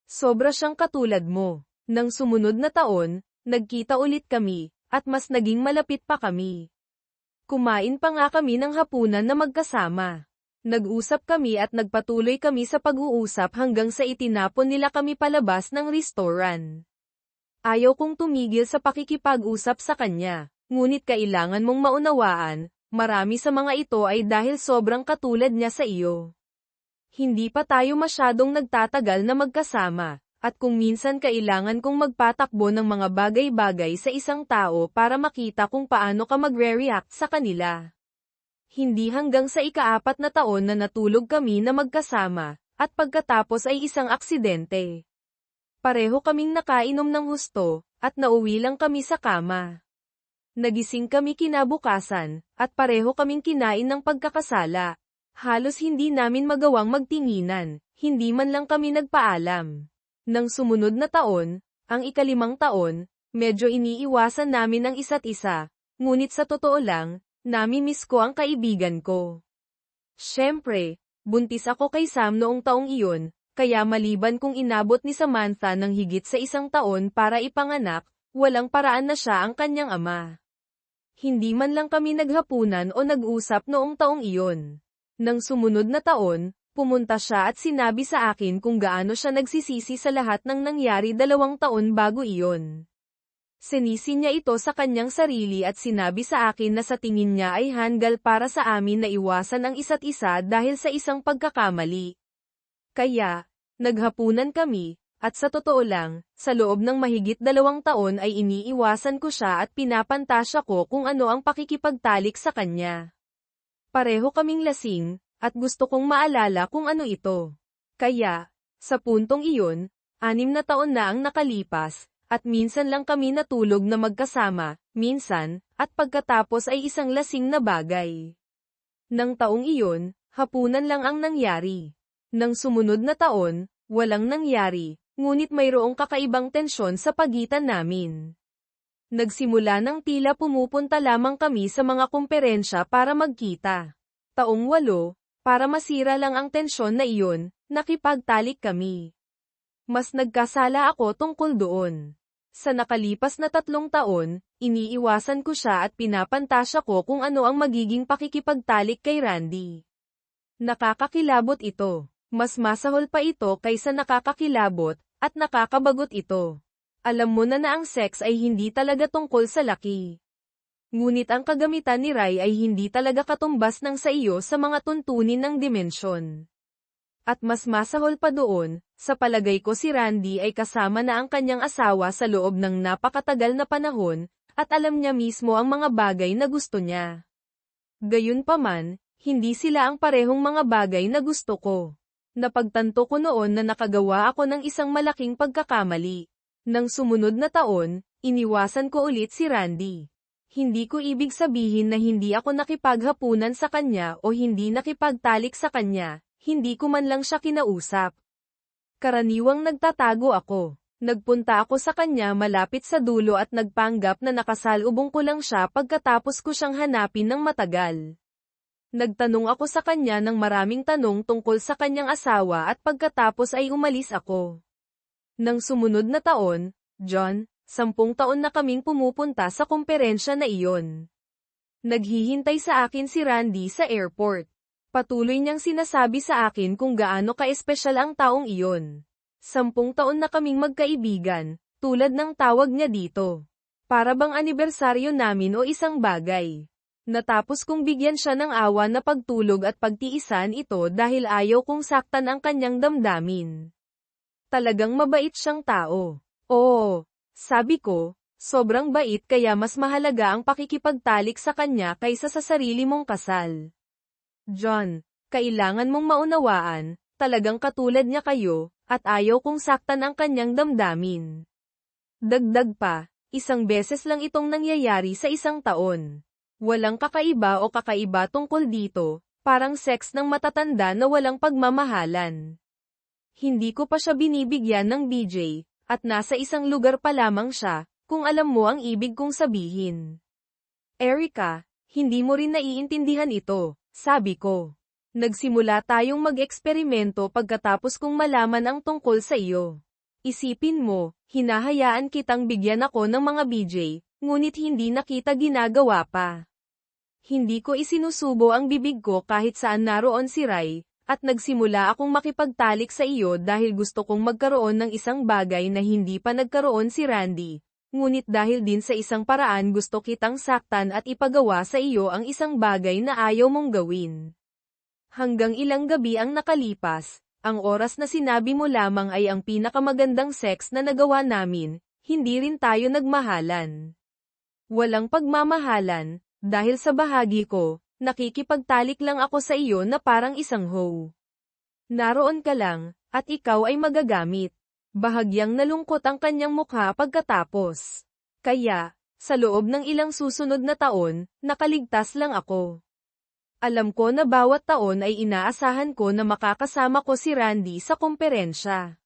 Sobra siyang katulad mo. Nang sumunod na taon, nagkita ulit kami, at mas naging malapit pa kami. Kumain pa nga kami ng hapunan na magkasama. Nag-usap kami at nagpatuloy kami sa pag-uusap hanggang sa itinapon nila kami palabas ng restaurant. Ayaw kong tumigil sa pakikipag-usap sa kanya, ngunit kailangan mong maunawaan, marami sa mga ito ay dahil sobrang katulad niya sa iyo. Hindi pa tayo masyadong nagtatagal na magkasama, at kung minsan kailangan kong magpatakbo ng mga bagay-bagay sa isang tao para makita kung paano ka magre-react sa kanila. Hindi hanggang sa ika-4 na taon na natulog kami na magkasama, at pagkatapos ay isang aksidente. Pareho kaming nakainom ng husto, at nauwi lang kami sa kama. Nagising kami kinabukasan, at pareho kaming kinain ng pagkakasala. Halos hindi namin magawang magtinginan, hindi man lang kami nagpaalam. Nang sumunod na taon, ang ika-5 taon, medyo iniiwasan namin ang isa't isa, ngunit sa totoo lang, nami-miss ko ang kaibigan ko. Siyempre, buntis ako kay Sam noong taong iyon, kaya maliban kung inabot ni Samantha ng higit sa 1 taon para ipanganak, walang paraan na siya ang kanyang ama. Hindi man lang kami naghapunan o nag-usap noong taong iyon. Nang sumunod na taon, pumunta siya at sinabi sa akin kung gaano siya nagsisisi sa lahat ng nangyari 2 taon bago iyon. Sinisi niya ito sa kanyang sarili at sinabi sa akin na sa tingin niya ay handgal para sa amin na iwasan ang isa't isa dahil sa isang pagkakamali. Kaya, naghapunan kami, at sa totoo lang, sa loob ng mahigit 2 taon ay iniiwasan ko siya at pinapantasya ko kung ano ang pakikipagtalik sa kanya. Pareho kaming lasing, at gusto kong maalala kung ano ito. Kaya, sa puntong iyon, 6 na taon na ang nakalipas, at minsan lang kami natulog na magkasama, minsan, at pagkatapos ay isang lasing na bagay. Nang taong iyon, hapunan lang ang nangyari. Nang sumunod na taon, walang nangyari, ngunit mayroong kakaibang tensyon sa pagitan namin. Nagsimula ng tila pumupunta lamang kami sa mga komperensya para magkita. Taong 8, para masira lang ang tensyon na iyon, nakipagtalik kami. Mas nagkasala ako tungkol doon. Sa nakalipas na 3 taon, iniiwasan ko siya at pinapantasya ko kung ano ang magiging pakikipagtalik kay Randy. Nakakakilabot ito. Mas masahol pa ito kaysa nakakakilabot, at nakakabagot ito. Alam mo na ang sex ay hindi talaga tungkol sa laki. Ngunit ang kagamitan ni Rai ay hindi talaga katumbas ng sa iyo sa mga tuntunin ng dimensyon. At mas masahol pa doon, sa palagay ko si Randy ay kasama na ang kanyang asawa sa loob ng napakatagal na panahon, at alam niya mismo ang mga bagay na gusto niya. Gayunpaman, hindi sila ang parehong mga bagay na gusto ko. Napagtanto ko noon na nakagawa ako ng isang malaking pagkakamali. Nang sumunod na taon, iniwasan ko ulit si Randy. Hindi ko ibig sabihin na hindi ako nakipaghapunan sa kanya o hindi nakipagtalik sa kanya, hindi ko man lang siya kinausap. Karaniwang nagtatago ako. Nagpunta ako sa kanya malapit sa dulo at nagpanggap na nakasalubong ko lang siya pagkatapos ko siyang hanapin ng matagal. Nagtanong ako sa kanya ng maraming tanong tungkol sa kanyang asawa at pagkatapos ay umalis ako. Nang sumunod na taon, John, 10 taon na kaming pumupunta sa komperensya na iyon. Naghihintay sa akin si Randy sa airport. Patuloy niyang sinasabi sa akin kung gaano ka-espesyal ang taong iyon. 10 taon na kaming magkaibigan, tulad ng tawag niya dito. Para bang anibersaryo namin o isang bagay. Natapos kong bigyan siya ng awa na pagtulog at pagtiisan ito dahil ayaw kong saktan ang kanyang damdamin. Talagang mabait siyang tao. Oo, sabi ko, sobrang bait kaya mas mahalaga ang pakikipagtalik sa kanya kaysa sa sarili mong kasal. John, kailangan mong maunawaan, talagang katulad niya kayo, at ayaw kong saktan ang kanyang damdamin. Dagdag pa, 1 beses lang itong nangyayari sa 1 taon. Walang kakaiba o kakaiba tungkol dito, parang sex ng matatanda na walang pagmamahalan. Hindi ko pa siya binibigyan ng BJ, at nasa isang lugar pa lamang siya, kung alam mo ang ibig kong sabihin. Erica, hindi mo rin naiintindihan ito. Sabi ko. Nagsimula tayong mag-eksperimento pagkatapos kong malaman ang tungkol sa iyo. Isipin mo, hinahayaan kitang bigyan ako ng mga BJ, ngunit hindi na kita ginagawa pa. Hindi ko isinusubo ang bibig ko kahit saan naroon si Rai, at nagsimula akong makipagtalik sa iyo dahil gusto kong magkaroon ng isang bagay na hindi pa nagkaroon si Randy. Ngunit dahil din sa isang paraan gusto kitang saktan at ipagawa sa iyo ang isang bagay na ayaw mong gawin. Hanggang ilang gabi ang nakalipas, ang oras na sinabi mo lamang ay ang pinakamagandang sex na nagawa namin, hindi rin tayo nagmahalan. Walang pagmamahalan, dahil sa bahagi ko, nakikipagtalik lang ako sa iyo na parang isang hoe. Naroon ka lang, at ikaw ay magagamit. Bahagyang nalungkot ang kanyang mukha pagkatapos. Kaya, sa loob ng ilang susunod na taon, nakaligtas lang ako. Alam ko na bawat taon ay inaasahan ko na makakasama ko si Randy sa komperensya.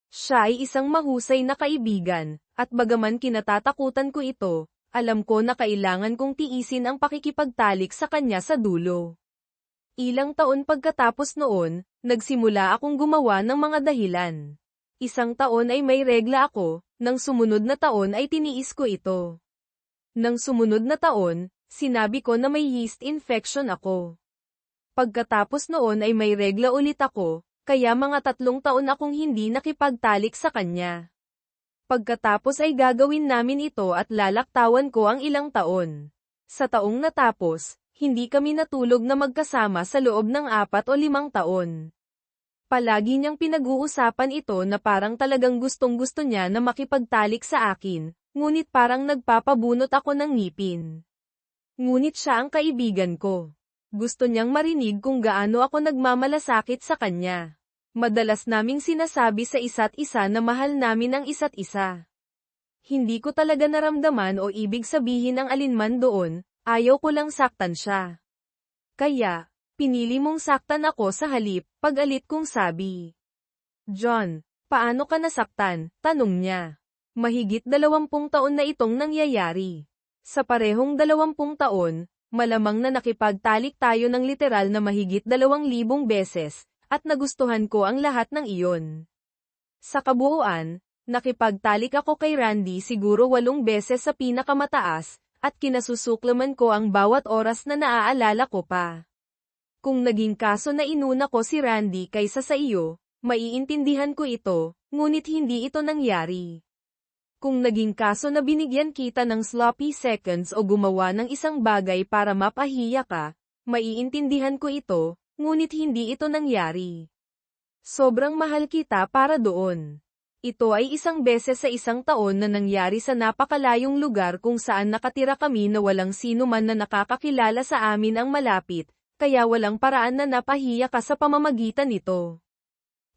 Siya ay isang mahusay na kaibigan, at bagaman kinatatakutan ko ito, alam ko na kailangan kong tiisin ang pakikipagtalik sa kanya sa dulo. Ilang taon pagkatapos noon, nagsimula akong gumawa ng mga dahilan. 1 taon ay may regla ako, nang sumunod na taon ay tiniis ko ito. Nang sumunod na taon, sinabi ko na may yeast infection ako. Pagkatapos noon ay may regla ulit ako, kaya mga 3 taon akong hindi nakipagtalik sa kanya. Pagkatapos ay gagawin namin ito at lalaktawan ko ang ilang taon. Sa taong natapos, hindi kami natulog na magkasama sa loob ng 4 o 5 taon. Palagi niyang pinag-uusapan ito na parang talagang gustong-gusto niya na makipagtalik sa akin, ngunit parang nagpapabunot ako ng ngipin. Ngunit siya ang kaibigan ko. Gusto niyang marinig kung gaano ako nagmamalasakit sa kanya. Madalas naming sinasabi sa isa't isa na mahal namin ang isa't isa. Hindi ko talaga naramdaman o ibig sabihin ang alinman doon, ayaw ko lang saktan siya. Kaya, pinili mong saktan ako sa halip, pag-alit kong sabi. John, paano ka nasaktan? Tanong niya. Mahigit 20 taon na itong nangyayari. Sa parehong 20 taon, malamang na nakipagtalik tayo ng literal na mahigit 2,000 beses, at nagustuhan ko ang lahat ng iyon. Sa kabuuan, nakipagtalik ako kay Randy siguro 8 beses sa pinakamataas, at kinasusuklaman ko ang bawat oras na naaalala ko pa. Kung naging kaso na inuna ko si Randy kaysa sa iyo, maiintindihan ko ito, ngunit hindi ito nangyari. Kung naging kaso na binigyan kita ng sloppy seconds o gumawa ng isang bagay para mapahiya ka, maiintindihan ko ito, ngunit hindi ito nangyari. Sobrang mahal kita para doon. Ito ay isang beses sa isang taon na nangyari sa napakalayong lugar kung saan nakatira kami na walang sino man na nakakakilala sa amin ang malapit, kaya walang paraan na napahiya ka sa pamamagitan nito.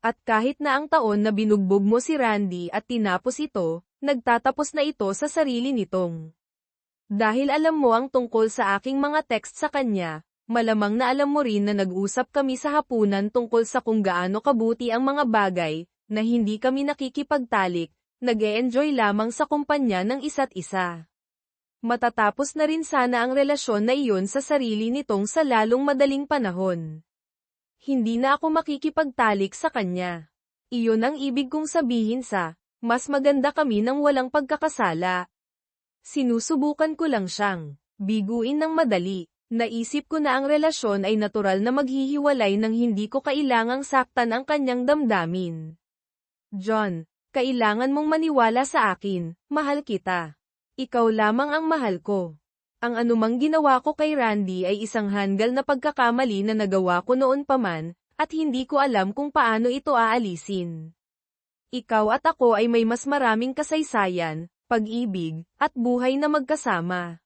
At kahit na ang taon na binugbog mo si Randy at tinapos ito, nagtatapos na ito sa sarili nitong. Dahil alam mo ang tungkol sa aking mga text sa kanya, malamang na alam mo rin na nag-usap kami sa hapunan tungkol sa kung gaano kabuti ang mga bagay, na hindi kami nakikipagtalik, nag-e-enjoy lamang sa kumpanya ng isa't isa. Matatapos na rin sana ang relasyon na iyon sa sarili nitong sa lalong madaling panahon. Hindi na ako makikipagtalik sa kanya. Iyon ang ibig kong sabihin sa, mas maganda kami nang walang pagkakasala. Sinusubukan ko lang siyang biguin ng madali. Naisip ko na ang relasyon ay natural na maghihiwalay nang hindi ko kailangang saktan ang kanyang damdamin. John, kailangan mong maniwala sa akin, mahal kita. Ikaw lamang ang mahal ko. Ang anumang ginawa ko kay Randy ay isang hanggal na pagkakamali na nagawa ko noon pa man, at hindi ko alam kung paano ito aalisin. Ikaw at ako ay may mas maraming kasaysayan, pag-ibig, at buhay na magkasama.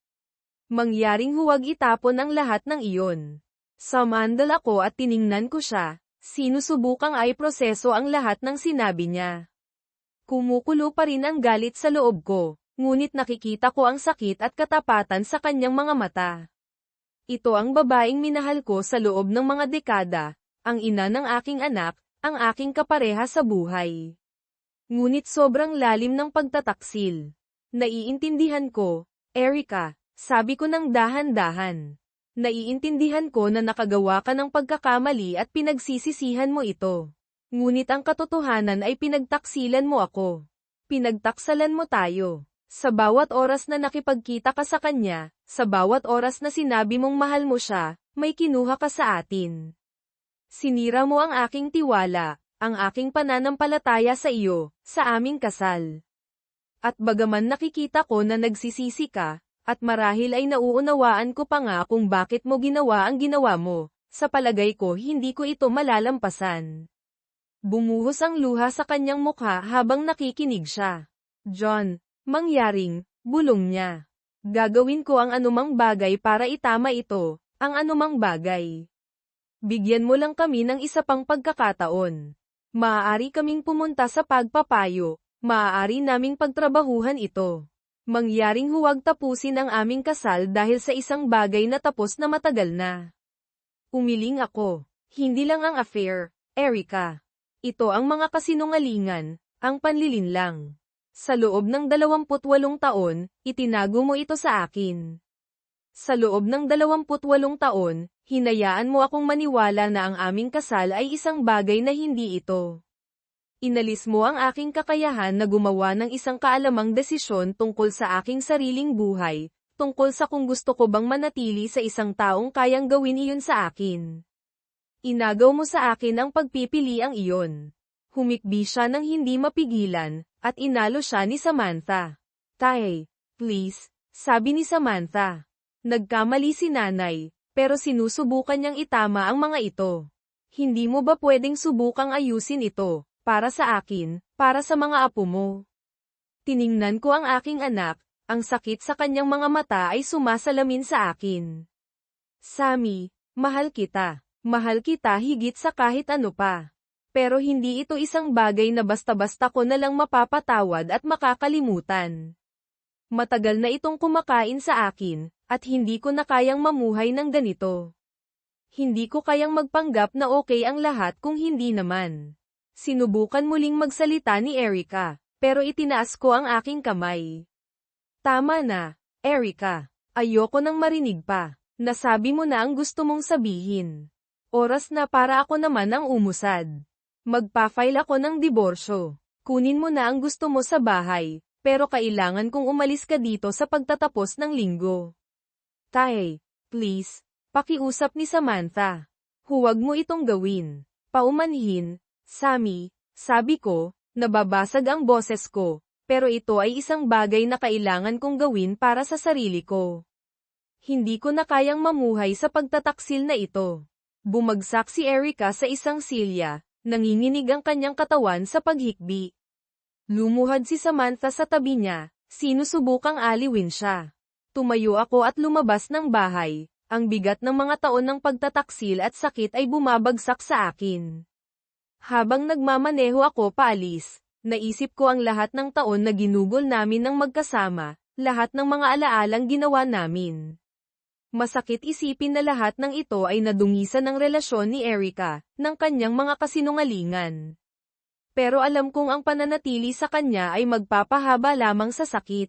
Mangyaring huwag itapon ang lahat ng iyon. Sumandal ako at tiningnan ko siya, sinusubukang ay proseso ang lahat ng sinabi niya. Kumukulo pa rin ang galit sa loob ko, ngunit nakikita ko ang sakit at katapatan sa kanyang mga mata. Ito ang babaeng minahal ko sa loob ng mga dekada, ang ina ng aking anak, ang aking kapareha sa buhay. Ngunit sobrang lalim ng pagtataksil. Naiintindihan ko, Erica, sabi ko ng dahan-dahan. Naiintindihan ko na nakagawa ka ng pagkakamali at pinagsisisihan mo ito. Ngunit ang katotohanan ay pinagtaksilan mo ako. Pinagtaksalan mo tayo. Sa bawat oras na nakipagkita ka sa kanya, sa bawat oras na sinabi mong mahal mo siya, may kinuha ka sa atin. Sinira mo ang aking tiwala, ang aking pananampalataya sa iyo, sa aming kasal. At bagaman nakikita ko na nagsisisi ka, at marahil ay nauunawaan ko pa nga kung bakit mo ginawa ang ginawa mo, sa palagay ko hindi ko ito malalampasan. Bumuhos ang luha sa kanyang mukha habang nakikinig siya. John, mangyaring, bulong niya. Gagawin ko ang anumang bagay para itama ito, ang anumang bagay. Bigyan mo lang kami ng isa pang pagkakataon. Maaari kaming pumunta sa pagpapayo, maaari naming pagtrabahuhan ito. Mangyaring huwag tapusin ang aming kasal dahil sa isang bagay na tapos na matagal na. Umiling ako. Hindi lang ang affair, Erica. Ito ang mga kasinungalingan, ang panlilinlang. Sa loob ng 28 taon, itinago mo ito sa akin. Sa loob ng 28 taon, hinayaan mo akong maniwala na ang aming kasal ay isang bagay na hindi ito. Inalis mo ang aking kakayahan na gumawa ng isang kaalamang desisyon tungkol sa aking sariling buhay, tungkol sa kung gusto ko bang manatili sa isang taong kayang gawin iyon sa akin. Inagaw mo sa akin ang pagpipiliang iyon. Humikbi siya ng hindi mapigilan, at inalo siya ni Samantha. Tay, please, sabi ni Samantha. Nagkamali si nanay, pero sinusubukan niyang itama ang mga ito. Hindi mo ba pwedeng subukang ayusin ito, para sa akin, para sa mga apo mo? Tiningnan ko ang aking anak, ang sakit sa kanyang mga mata ay sumasalamin sa akin. Sammy, mahal kita. Mahal kita higit sa kahit ano pa. Pero hindi ito isang bagay na basta-basta ko na lang mapapatawad at makakalimutan. Matagal na itong kumakain sa akin, at hindi ko na kayang mamuhay ng ganito. Hindi ko kayang magpanggap na okay ang lahat kung hindi naman. Sinubukan muling magsalita ni Erica, pero itinaas ko ang aking kamay. Tama na, Erica. Ayoko nang marinig pa. Nasabi mo na ang gusto mong sabihin. Oras na para ako naman ang umusad. Magpa-file ako ng diborsyo. Kunin mo na ang gusto mo sa bahay, pero kailangan kong umalis ka dito sa pagtatapos ng linggo. Tay, please, pakiusap ni Samantha. Huwag mo itong gawin. Paumanhin, Sammy, sabi ko, nababasag ang boses ko, pero ito ay isang bagay na kailangan kong gawin para sa sarili ko. Hindi ko na kayang mamuhay sa pagtataksil na ito. Bumagsak si Erica sa isang silya, nanginginig ang kanyang katawan sa paghikbi. Lumuhad si Samantha sa tabi niya, sinusubukang aliwin siya. Tumayo ako at lumabas ng bahay, ang bigat ng mga taon ng pagtataksil at sakit ay bumabagsak sa akin. Habang nagmamaneho ako paalis, naisip ko ang lahat ng taon na ginugol namin ng magkasama, lahat ng mga alaalang ginawa namin. Masakit isipin na lahat ng ito ay nadungisan ng relasyon ni Erica, ng kanyang mga kasinungalingan. Pero alam kong ang pananatili sa kanya ay magpapahaba lamang sa sakit.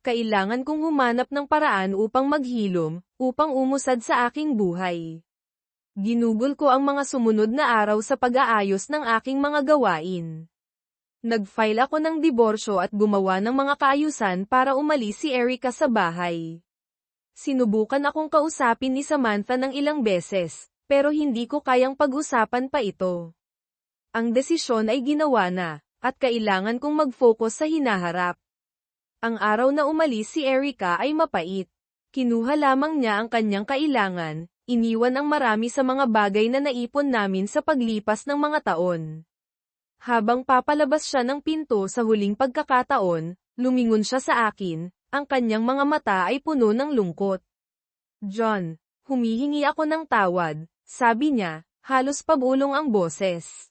Kailangan kong humanap ng paraan upang maghilom, upang umusad sa aking buhay. Ginugol ko ang mga sumunod na araw sa pag-aayos ng aking mga gawain. Nag-file ako ng diborsyo at gumawa ng mga kaayusan para umalis si Erica sa bahay. Sinubukan akong kausapin ni Samantha ng ilang beses, pero hindi ko kayang pag-usapan pa ito. Ang desisyon ay ginawa na, at kailangan kong mag-focus sa hinaharap. Ang araw na umalis si Erica ay mapait. Kinuha lamang niya ang kanyang kailangan, iniwan ang marami sa mga bagay na naipon namin sa paglipas ng mga taon. Habang papalabas siya ng pinto sa huling pagkakataon, lumingon siya sa akin. Ang kanyang mga mata ay puno ng lungkot. John, humihingi ako ng tawad, sabi niya, halos pabulong ang boses.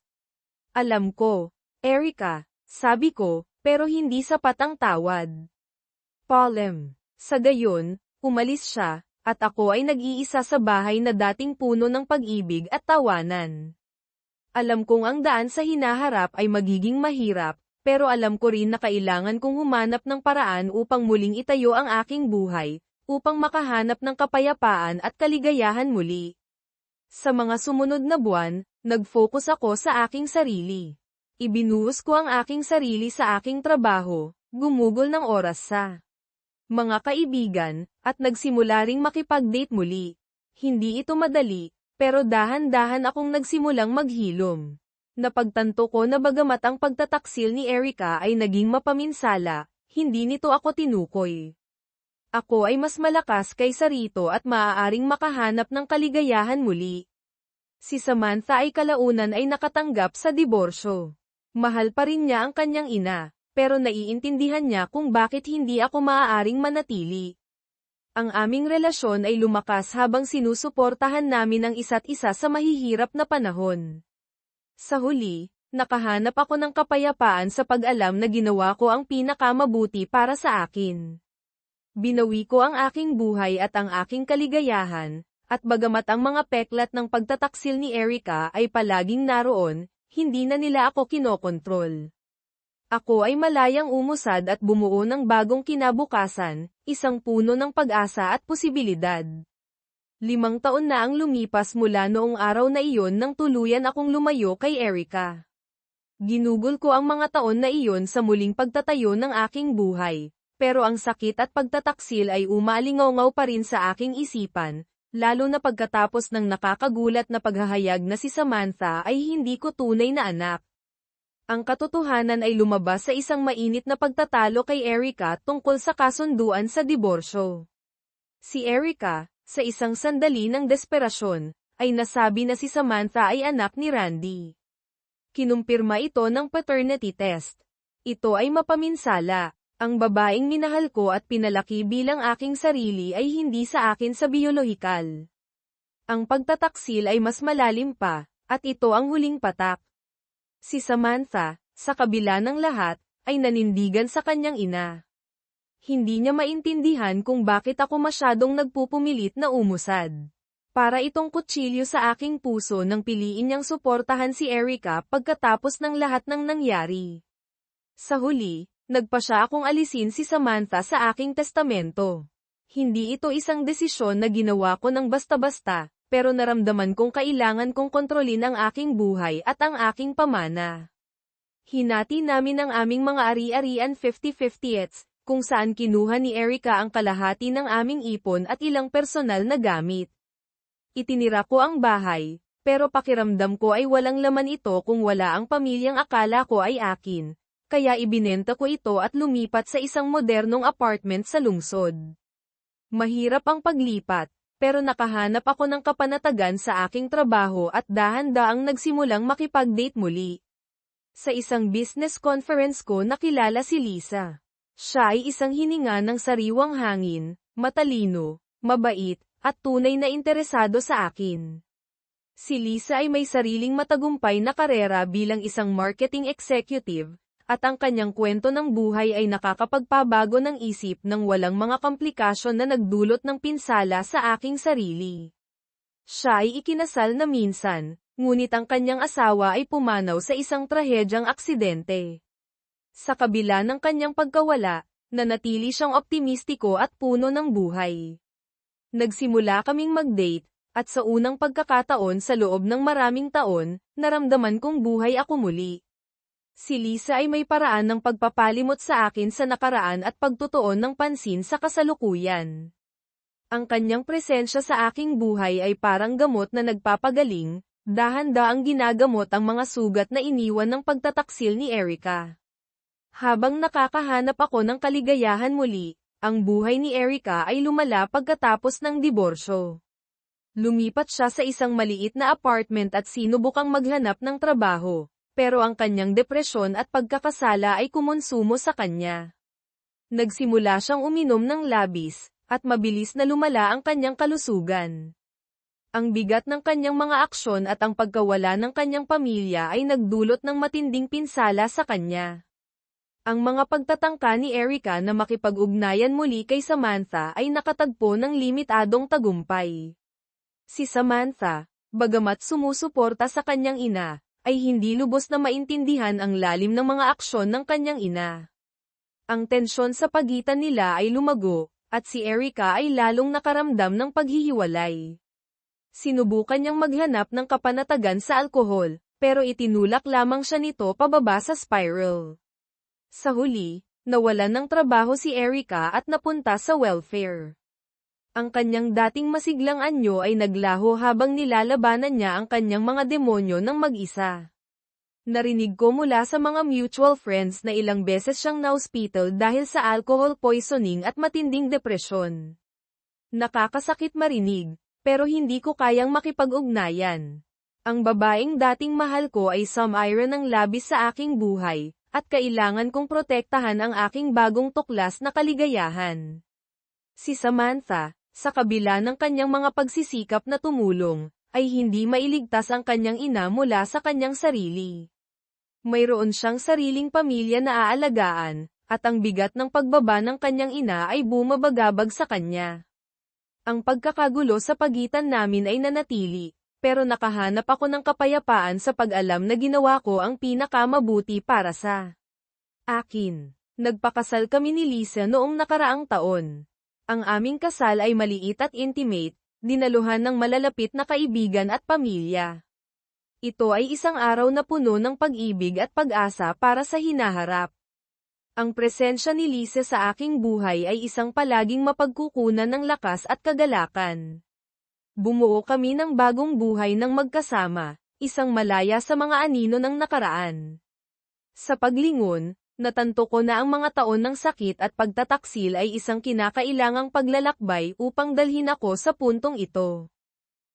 Alam ko, Erica, sabi ko, pero hindi sapat ang tawad. Paulem. Sa gayon, umalis siya, at ako ay nag-iisa sa bahay na dating puno ng pag-ibig at tawanan. Alam kong ang daan sa hinaharap ay magiging mahirap, pero alam ko rin na kailangan kong humanap ng paraan upang muling itayo ang aking buhay, upang makahanap ng kapayapaan at kaligayahan muli. Sa mga sumunod na buwan, nag-focus ako sa aking sarili. Ibinuhos ko ang aking sarili sa aking trabaho, gumugol ng oras sa mga kaibigan, at nagsimula ring makipag-date muli. Hindi ito madali, pero dahan-dahan akong nagsimulang maghilom. Napagtanto ko na bagamat ang pagtataksil ni Erica ay naging mapaminsala, hindi nito ako tinukoy. Ako ay mas malakas kaysa rito at maaaring makahanap ng kaligayahan muli. Si Samantha ay kalaunan ay nakatanggap sa diborsyo. Mahal pa rin niya ang kanyang ina, pero naiintindihan niya kung bakit hindi ako maaaring manatili. Ang aming relasyon ay lumakas habang sinusuportahan namin ang isa't isa sa mahihirap na panahon. Sa huli, nakahanap ako ng kapayapaan sa pag-alam na ginawa ko ang pinakamabuti para sa akin. Binawi ko ang aking buhay at ang aking kaligayahan, at bagamat ang mga peklat ng pagtataksil ni Erica ay palaging naroon, hindi na nila ako kinokontrol. Ako ay malayang umusad at bumuo ng bagong kinabukasan, isang puno ng pag-asa at posibilidad. 5 taon na ang lumipas mula noong araw na iyon nang tuluyan akong lumayo kay Erica. Ginugol ko ang mga taon na iyon sa muling pagtatayo ng aking buhay, pero ang sakit at pagtataksil ay umalingaw pa rin sa aking isipan, lalo na pagkatapos ng nakakagulat na paghahayag na si Samantha ay hindi ko tunay na anak. Ang katotohanan ay lumabas sa isang mainit na pagtatalo kay Erica tungkol sa kasunduan sa diborsyo. Si Erica, sa isang sandali ng desperasyon, ay nasabi na si Samantha ay anak ni Randy. Kinumpirma ito ng paternity test. Ito ay mapaminsala. Ang babaeng minahal ko at pinalaki bilang aking sarili ay hindi sa akin sa biolohikal. Ang pagtataksil ay mas malalim pa, at ito ang huling patak. Si Samantha, sa kabila ng lahat, ay nanindigan sa kanyang ina. Hindi niya maintindihan kung bakit ako masyadong nagpupumilit na umusad. Para itong kutsilyo sa aking puso nang piliin niyang suportahan si Erica pagkatapos ng lahat ng nangyari. Sa huli, nagpa siya akong alisin si Samantha sa aking testamento. Hindi ito isang desisyon na ginawa ko ng basta-basta, pero naramdaman kong kailangan kong kontrolin ang aking buhay at ang aking pamana. Hinati namin ang aming mga ari-arian 50-50ths, kung saan kinuha ni Erica ang kalahati ng aming ipon at ilang personal na gamit. Itinira ko ang bahay, pero pakiramdam ko ay walang laman ito kung wala ang pamilyang akala ko ay akin, kaya ibinenta ko ito at lumipat sa isang modernong apartment sa lungsod. Mahirap ang paglipat, pero nakahanap ako ng kapanatagan sa aking trabaho at dahan-daang nagsimulang makipag-date muli. Sa isang business conference ko nakilala si Lisa. Siya ay isang hininga ng sariwang hangin, matalino, mabait, at tunay na interesado sa akin. Si Lisa ay may sariling matagumpay na karera bilang isang marketing executive, at ang kanyang kwento ng buhay ay nakakapagpabago ng isip ng walang mga komplikasyon na nagdulot ng pinsala sa aking sarili. Siya ay ikinasal na minsan, ngunit ang kanyang asawa ay pumanaw sa isang trahedyang aksidente. Sa kabila ng kanyang pagkawala, nanatili siyang optimistiko at puno ng buhay. Nagsimula kaming mag-date, at sa unang pagkakataon sa loob ng maraming taon, naramdaman kong buhay ako muli. Si Lisa ay may paraan ng pagpapalimot sa akin sa nakaraan at pagtutuon ng pansin sa kasalukuyan. Ang kanyang presensya sa aking buhay ay parang gamot na nagpapagaling, dahan-daang ginagamot ang mga sugat na iniwan ng pagtataksil ni Erica. Habang nakakahanap ako ng kaligayahan muli, ang buhay ni Erica ay lumala pagkatapos ng diborsyo. Lumipat siya sa isang maliit na apartment at sinubukang maghanap ng trabaho, pero ang kanyang depresyon at pagkakasala ay kumonsumo sa kanya. Nagsimula siyang uminom ng labis, at mabilis na lumala ang kanyang kalusugan. Ang bigat ng kanyang mga aksyon at ang pagkawala ng kanyang pamilya ay nagdulot ng matinding pinsala sa kanya. Ang mga pagtatangka ni Erica na makipag-ugnayan muli kay Samantha ay nakatagpo ng limitadong tagumpay. Si Samantha, bagamat sumusuporta sa kanyang ina, ay hindi lubos na maintindihan ang lalim ng mga aksyon ng kanyang ina. Ang tensyon sa pagitan nila ay lumago, at si Erica ay lalong nakaramdam ng paghihiwalay. Sinubukan niyang maghanap ng kapanatagan sa alkohol, pero itinulak lamang siya nito pababa sa spiral. Sa huli, nawalan ng trabaho si Erica at napunta sa welfare. Ang kanyang dating masiglang anyo ay naglaho habang nilalabanan niya ang kanyang mga demonyo ng mag-isa. Narinig ko mula sa mga mutual friends na ilang beses siyang na-hospital dahil sa alcohol poisoning at matinding depresyon. Nakakasakit marinig, pero hindi ko kayang makipag-ugnayan. Ang babaeng dating mahal ko ay sumira ng labis sa aking buhay, at kailangan kong protektahan ang aking bagong tuklas na kaligayahan. Si Samantha, sa kabila ng kanyang mga pagsisikap na tumulong, ay hindi mailigtas ang kanyang ina mula sa kanyang sarili. Mayroon siyang sariling pamilya na aalagaan, at ang bigat ng pagbaba ng kanyang ina ay bumabagabag sa kanya. Ang pagkakagulo sa pagitan namin ay nanatili, pero nakahanap ako ng kapayapaan sa pag-alam na ginawa ko ang pinakamabuti para sa akin. Nagpakasal kami ni Lisa noong nakaraang taon. Ang aming kasal ay maliit at intimate, dinaluhan ng malalapit na kaibigan at pamilya. Ito ay isang araw na puno ng pag-ibig at pag-asa para sa hinaharap. Ang presensya ni Lisa sa aking buhay ay isang palaging mapagkukunan ng lakas at kagalakan. Bumuo kami ng bagong buhay ng magkasama, isang malaya sa mga anino ng nakaraan. Sa paglingon, natanto ko na ang mga taon ng sakit at pagtataksil ay isang kinakailangang paglalakbay upang dalhin ako sa puntong ito.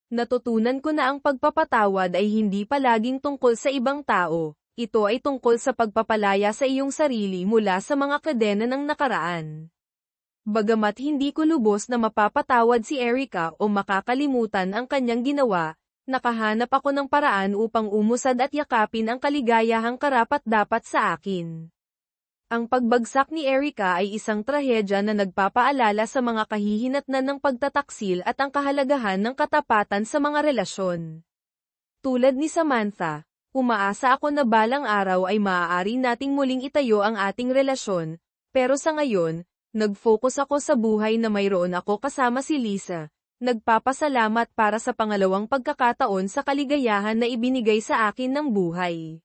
Natutunan ko na ang pagpapatawad ay hindi palaging tungkol sa ibang tao, ito ay tungkol sa pagpapalaya sa iyong sarili mula sa mga kadena ng nakaraan. Bagamat hindi ko lubos na mapapatawad si Erica o makakalimutan ang kanyang ginawa, nakahanap ako ng paraan upang umusad at yakapin ang kaligayahang karapat-dapat sa akin. Ang pagbagsak ni Erica ay isang trahedya na nagpapaalala sa mga kahihinatnan ng pagtataksil at ang kahalagahan ng katapatan sa mga relasyon. Tulad ni Samantha, umaasa ako na balang araw ay maaari nating muling itayo ang ating relasyon, pero sa ngayon, nag-focus ako sa buhay na mayroon ako kasama si Lisa. Nagpapasalamat para sa pangalawang pagkakataon sa kaligayahan na ibinigay sa akin ng buhay.